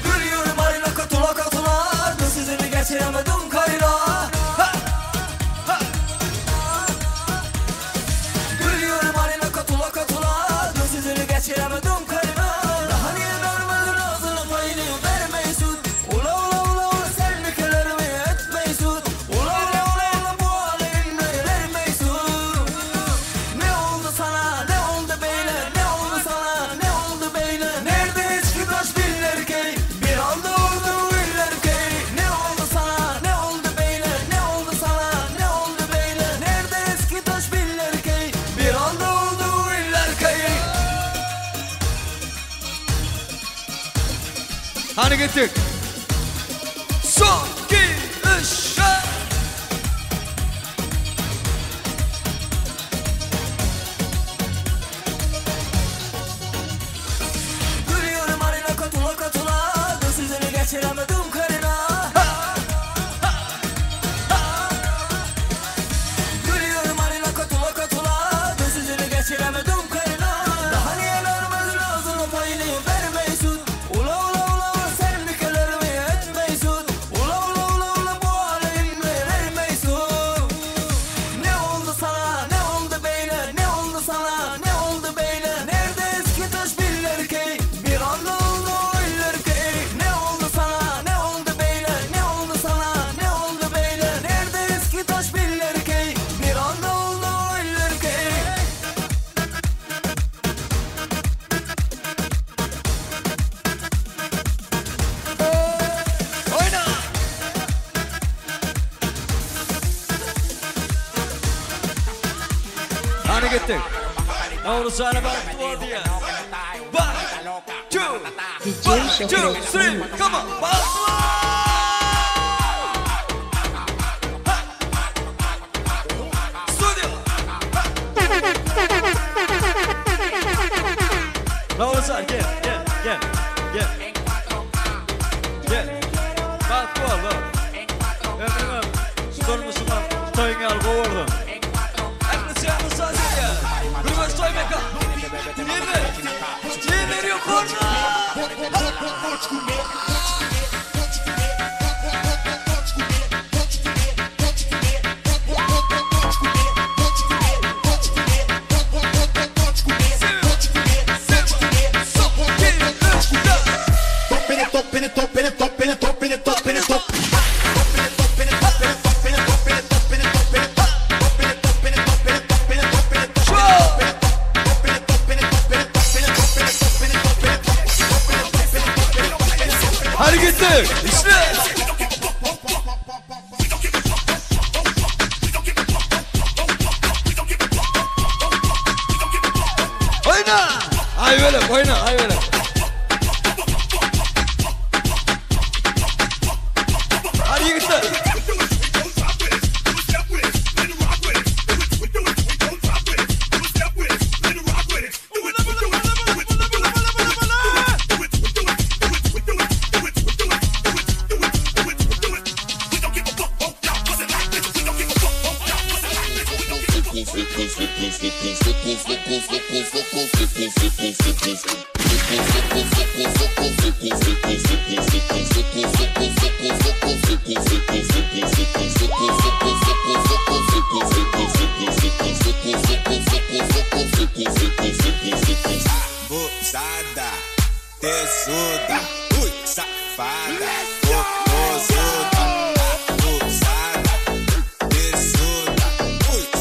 Gülüyorum arayla katula katula Sizini geçiremedim kayra Gülüyorum arayla katula katula Sizini geçiremedim kayra Daha niye vermedin ağzını payını vermeysun Ula ula ula ula sevdiklerimi etmeysun Ula ula ula ula bu halimle vermeysun Ne oldu sana ne oldu beyler Ne oldu sana ne oldu beyler Nerede hiç güdaş bir erkek Bir anda oldu bir erkek Ne oldu sana ne oldu beyler Ne oldu sana ne oldu beyler Nerede eski taş bir erkek Bir anda oldu bir erkek Hani gittik? Son girişe. Gülüyorum arayla katula katula Sizini geçiremedim karına Gülüyorum arayla katula katula Sizini geçiremedim karına Daha niye vermedin ağzını payını vermeysun Ula ula ula ula sevdiklerimi etmeysun Ula ula ula ula bu halimle vermeysun Ne oldu sana ne oldu beyler Ne oldu sana ne oldu beyler Nerede eski taş bir erkek Bir anda oldu bir erkek Ne oldu sana ne oldu beyler Ne oldu sana ne oldu beyler Nerede eski taş bir erkek Bir anda oldu bir erkek Oyna. Hani gittik? Navruz sana bak bu diye. 1, 2, 3, come on. Bak. Studio. Navruz gel. Gel. Bak bu oğlum. Efendim, sorumlusu var. Toyun al kovurdum. Eklisiyamız hazır ya. Gülmez toy meka. Niye veriyor korna? Hadi gittik. İşte. Oyna. Ay böyle oyna. Ay böyle. Hadi gittik. Abusada, tesuda, safada, gostosuda. Abusada, tesuda,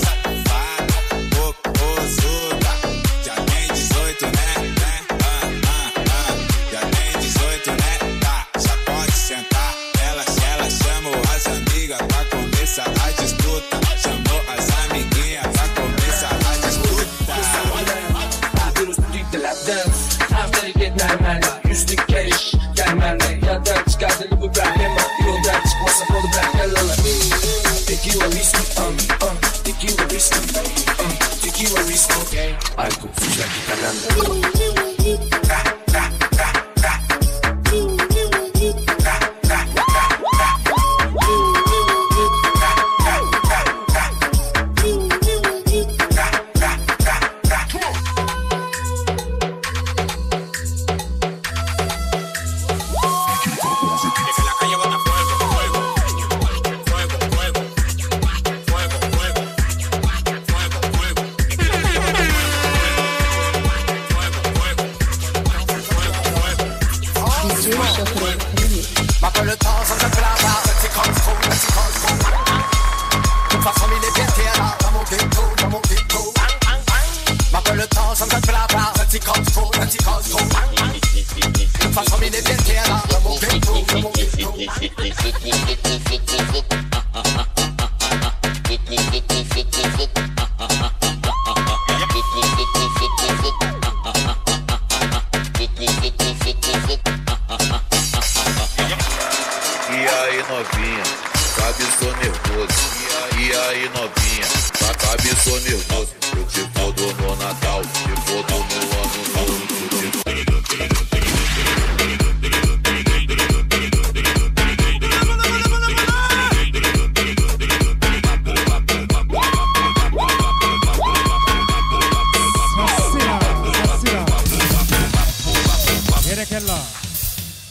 safada, gostosuda. Já tem 18, né? Já tem 18, né? Tá, já pode sentar. Ela chamou as amigas pra começar a disputa. Chamou as amiguinhas pra começar a disputa. Haftalık etmem üstlük keriş gelmenle yandan çıkardığını bu bırakmama yoldan çıkmasa kolu bırak yalala Take you a risk, take you a risk, take you a risk, okay? Algo suja que calando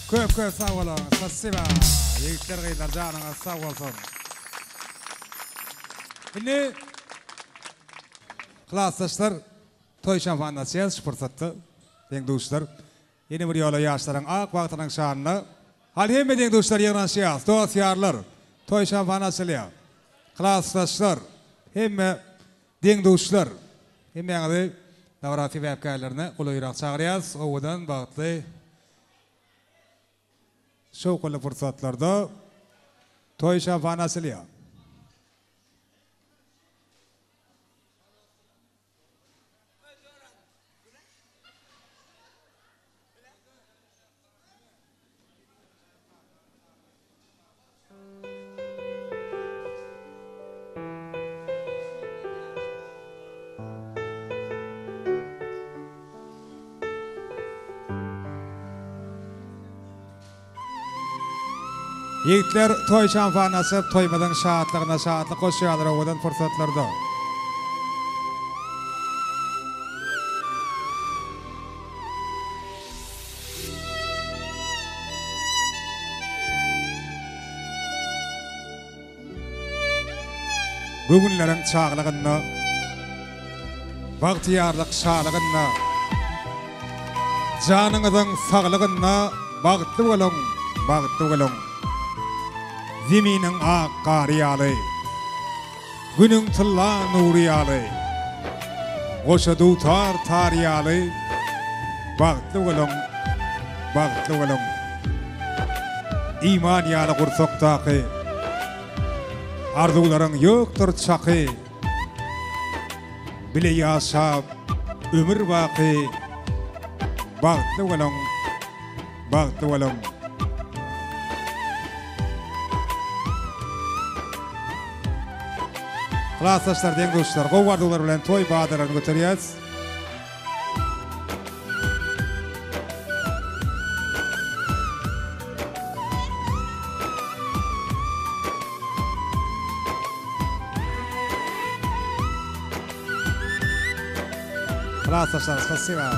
Köp sağ olun. Spasiba. Yigitler canınız sağ olsun. Şimdi klassdaşlar toy şampaniyası fırsatı. Deň dostlar. Yeni bir yola yaşların ak wagtynyň şanyny. Hal hemme deň dostlar ýygnaşýas. Dostlar, toy şampaniyasy. Klassdaşlar, hemme deň dostlar. Hemmeňizi Navraty webkaylaryny gulaýrak çagyrýas. Owadan bagtly şowkly fırsatlarda toy şampaniyasy. Yigitler toy şampaniyasy toýmadan şahatlygyna şahatlyk goşýarlar owadan fırsatlarda. Bugünleriň çaglygyna, bagtyarlyk şahalygyna, janyňyzyň saglygyna bagtly boluň, bagtly boluň. Zeminin ak qariyaly, günüň tylla nuriyaly, goşa dutar tariyaly, bagtly boluň, bagtly boluň. İman ýaly gursakdaky, arzularyň ýokdur çaky, bile ýaşap ömür baqy, bagtly boluň, bagtly boluň. Klassdaşlar, deň dostlar, gowwardylar bilen toy badararyny göterýäs. Красавчик, спасибо.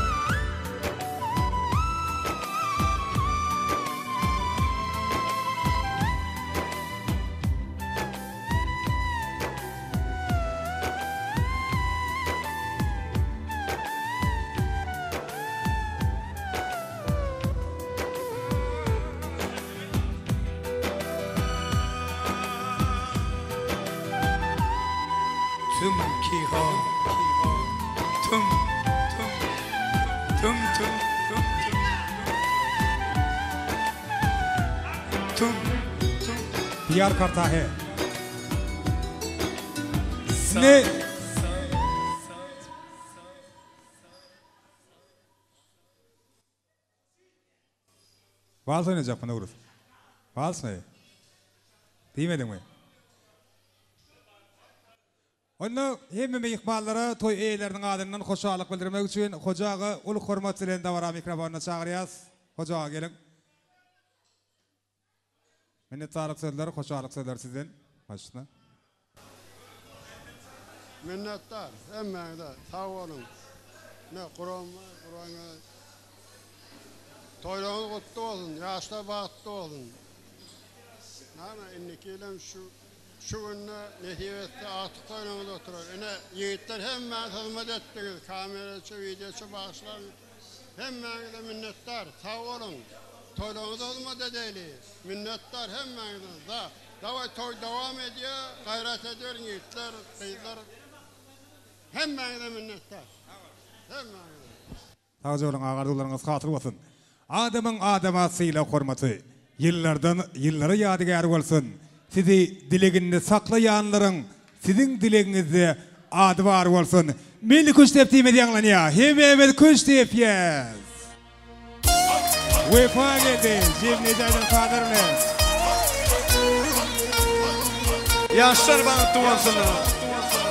Tüm kiha Tüm Diyar karta hai. Ne? Vals oynayacak mı Nevruz? Vals mı? Değmedin mi? Onu hemme ihmallara toy eylerinin adından hoşalık bildirmek için hocağı uluk hürmet ile davara mikrofonuna çağırıyaz. Hocağa gelin. Minnettarlık sözleri, hoşalık sözleri sizden. Başına. Minnettar, hemen de sağ olun. Ne Kur'an'a toylarınız kutlu olsun, yaşta bahtlı olun. Ama innikiylem şu günde netivette artık toylarınız oturur. Yine yiğitler hemen hizmet ettiniz, kamerası, videosu bağışlar. Hemen de minnettar, sağ olun. Toylarınız olmadı değil, minnettar hemen de. Davay toy devam ediyor, gayret ediyor yiğitler, kıyılar. Hemen de minnettar. Hemen de. Sağcı olun, ağardılarınız hatır olsun. Adamın adamasıyla hürmeti, yıllara yadigar olsun. Sizi dileginde saklayanların, sizin dileginizde adı var olsun. Milli kuş teptiğime diyanlan ya, hemen kuş tepiyez. Vefa geldi, Cem Necay'dan kadarını. Yaşlar bana duasını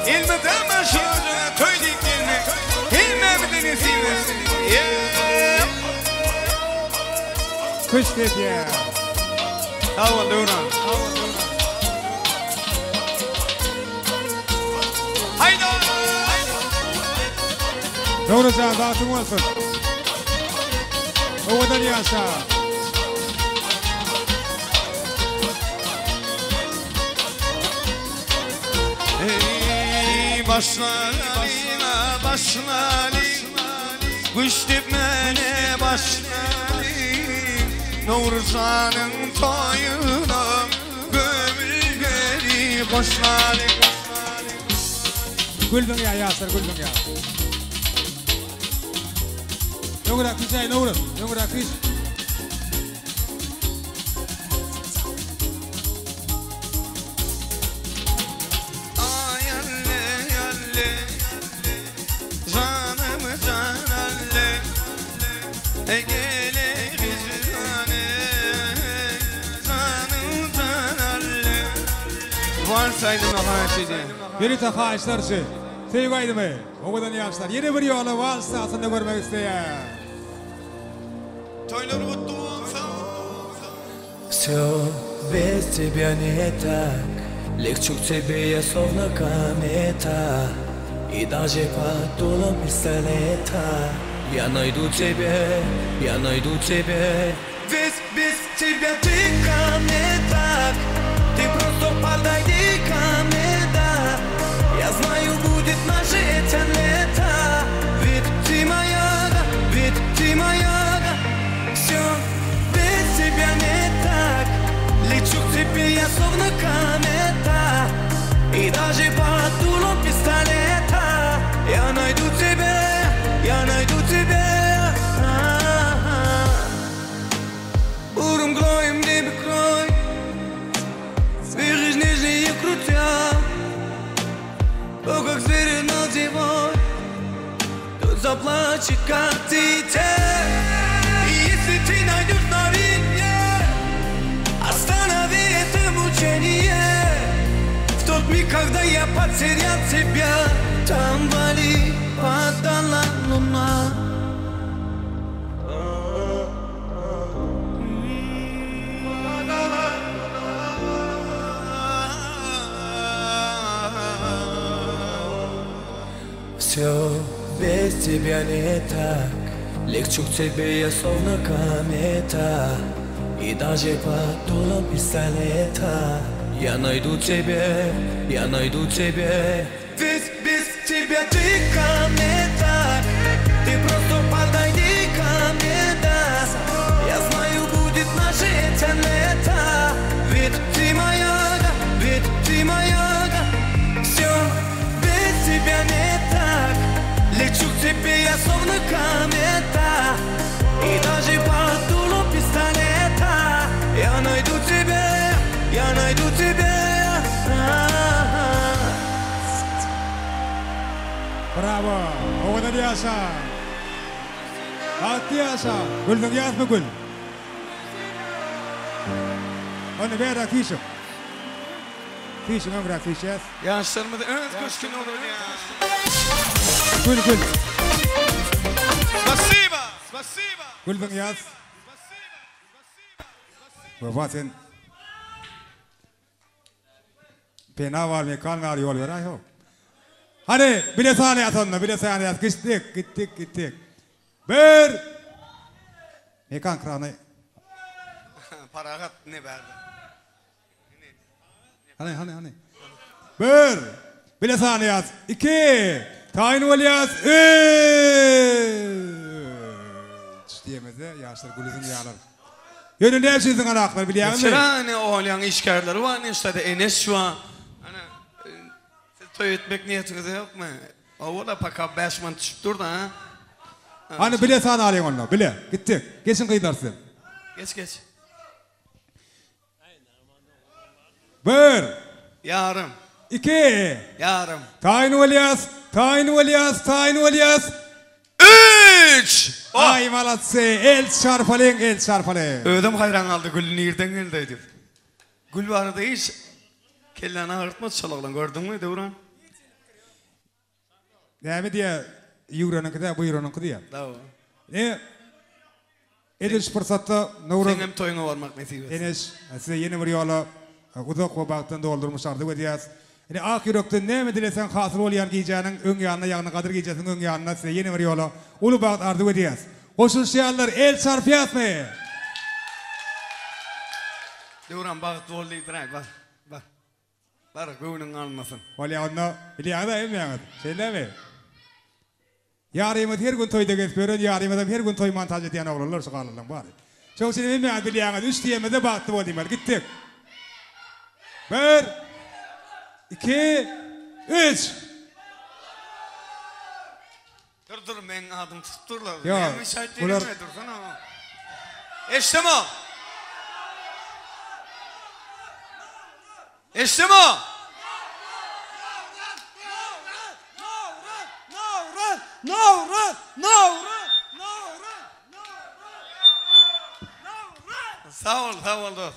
İlmeden başına töydiklerini İlmemden isimlesin Kuş tepiyez. Hava Duran Haydi Doğruca dağıtım olsun. Ovadan yaşa. Ey başlarına Kuş dipmene başlarına Nurcan'ın toyuna Gömülgeri koşlarına Güldün ya Yasir, güldün ya. Yongura kışay, Nuruz. Yongura kış. Egele hicrane Canım canalle Varsaydın ahayetiydi Yeni takağaçlar şey. Sevgaydı mı? Ovadan yaşlar. Yeni bir yolu varsa aslında görmek isteyen. Toylar kutlu olsa Все без тебя не так Легчу к тебе, я словно комета И даже под дулом пистолета Я найду тебя Ведь без тебя ты ко мне так Ты просто подойди ко мне, да Я знаю, будет наше это лето Ведь ты моя, да Все без тебя не так Лечу к тебе, я словно комета И даже под дулом пистолета Я найду тебя Уром гроем небе крой Свежий, нежный и крутя О, как зверь на зимой Тот заплачет, как дитя И если ты найдешь на вине Останови это мучение В тот миг, когда я потерял тебя Там вали падала луна Все без тебя не так. Легче к тебе я словно комета, и даже подулом пистолета. Я найду тебя, я найду тебя. Ведь без тебя ты ко мне так. Ты просто подойди ко мне, да. Я знаю, будет наше это лето. Ведь ты моя, да, ведь ты моя, да. Все без тебя не так. Лечу к тебе я словно комета, и даже под дулом пистолета. Я найду тебя, я найду тебя. Bravo, luar biasa. Biasa, gol biasa begul. Onu bera kişi. Kişi mi bırak kişi? Yaşlarımda evet koşkun olur ya. Gol. Спасибо, спасибо. Gol biasa. Vefatın. Pena var mı? Kan var yol ver ayo. Hadi bile saniye atanla bile saniye at. Gittik. Bir. Mekan kranı. Paragat ne verdi? Hani. Bir. Bile saniye at. İki. Tayin Velias. Üç. Diyemezdi. Yaşlar gülüzün yağlar. Yönün ne sizin anaklar biliyor musun? Geçen oğlan işgarları var ne işte de Enes şu an. Toy etmek niyetiniz yok mu? O da paka 5 man düşüp durdu ha. Hani bile sana alayım onunla bile. Gittik. Geçin kıyıdarsın. Geç. Bir. Yarım. İki. Yarım. Tayin Velias. Üç. Ay malatsı. El çarpalın. Ödüm hayran aldı gülün yerden geldiydi. Gül vardı hiç. Kelleni ağırtma çalağlan gördün mü Devran? Ne mi diye yuranın kıda bu yuranın kıda ya. Doğru. Ne? Ediş fırsatta Nurun. Senem toyuna varmak nasip etsin. Enes size yeni bir yola uzak ve baktan doldurmuşlardı ve diyaz. Yani ahir öktün ne mi dilesen hasıl olayan giyeceğinin ön yanına yanına kadar giyeceksin ön yanına size yeni bir yola ulu bağıt ardı ve diyaz. Koşuşlayanlar el çarpıyat mı? Devran bağıt volleydi bak. Var göğünün almasın. Valla onu biliyor da emmiyoruz. Şeyler mi? Yarımız her gün toyda geçiyoruz. Yarımız her gün toy montaj ediyen oğlanlar çıkarlarlar bari. Çok şimdi emmiyoruz biliyoruz. Üç diyemede baktı olayım. Gittik. Bir. 2. 3. Dur ben adım tutturlar. Yok. Ben müsait değilim mi? Dursana. İşte mi? İşte mi? Sağ ol dost.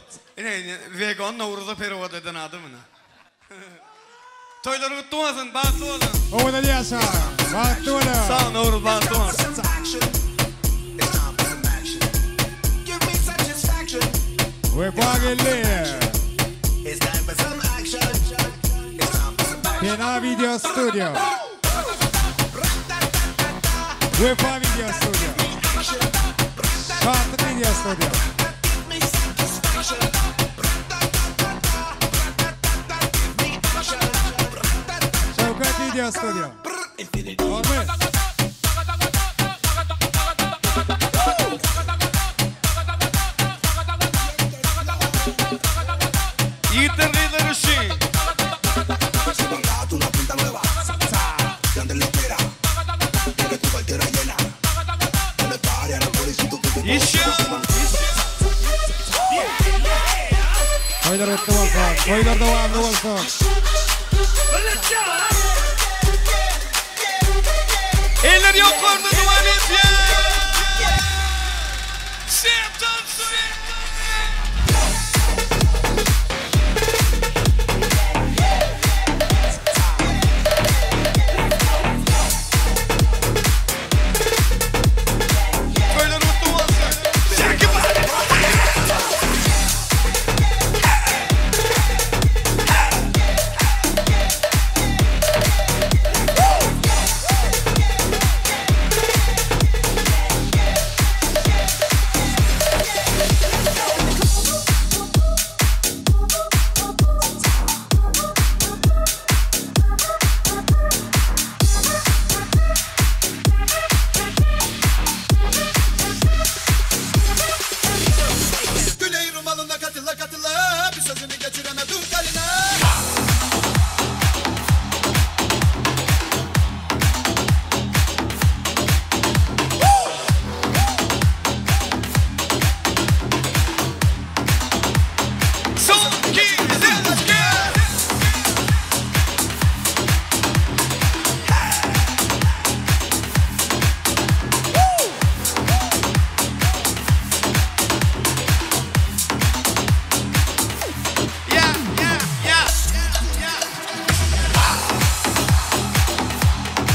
Vegan Navruz'a perovat eden adımına. Toyları kutlu olsun, bağlı olun. O da diyasa, bağlı olun. Sağ ol Navruz, bağlı olun. Vefa geldi. Pena Video Studio. Vefa Video Studio. Şartlık Video Studio. Şevkat Video Studio. Normal. Yiğitler lider ışığı. Toylar öttü olsun. Toylar devamlı olsun. Eller yok orada duman et ya. Sevdan suyu.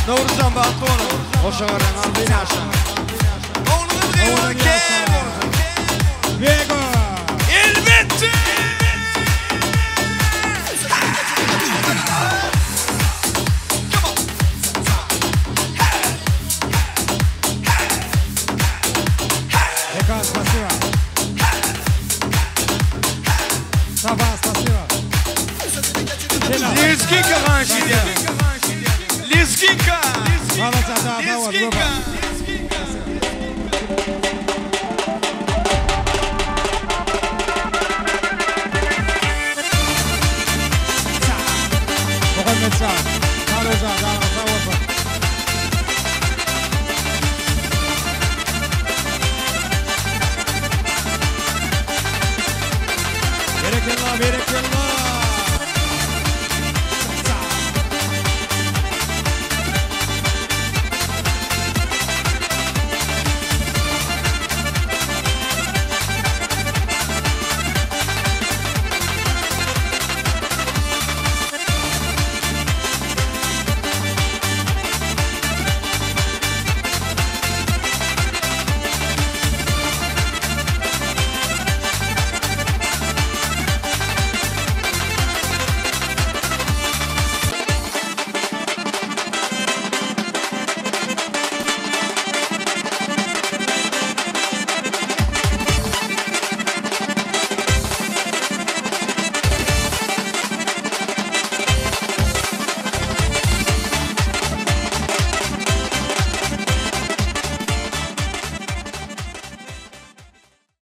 Novruzcan Bahtonu. Hoşa veren Albin Aşa. Onun Vego. Elbette. Eka spasiba. Saba spasiba. Лизгинка Ганшидя. Лизгинка. Лизгинка. Muhammed Sağ. Karoza. Sağ olsun. Berekallah.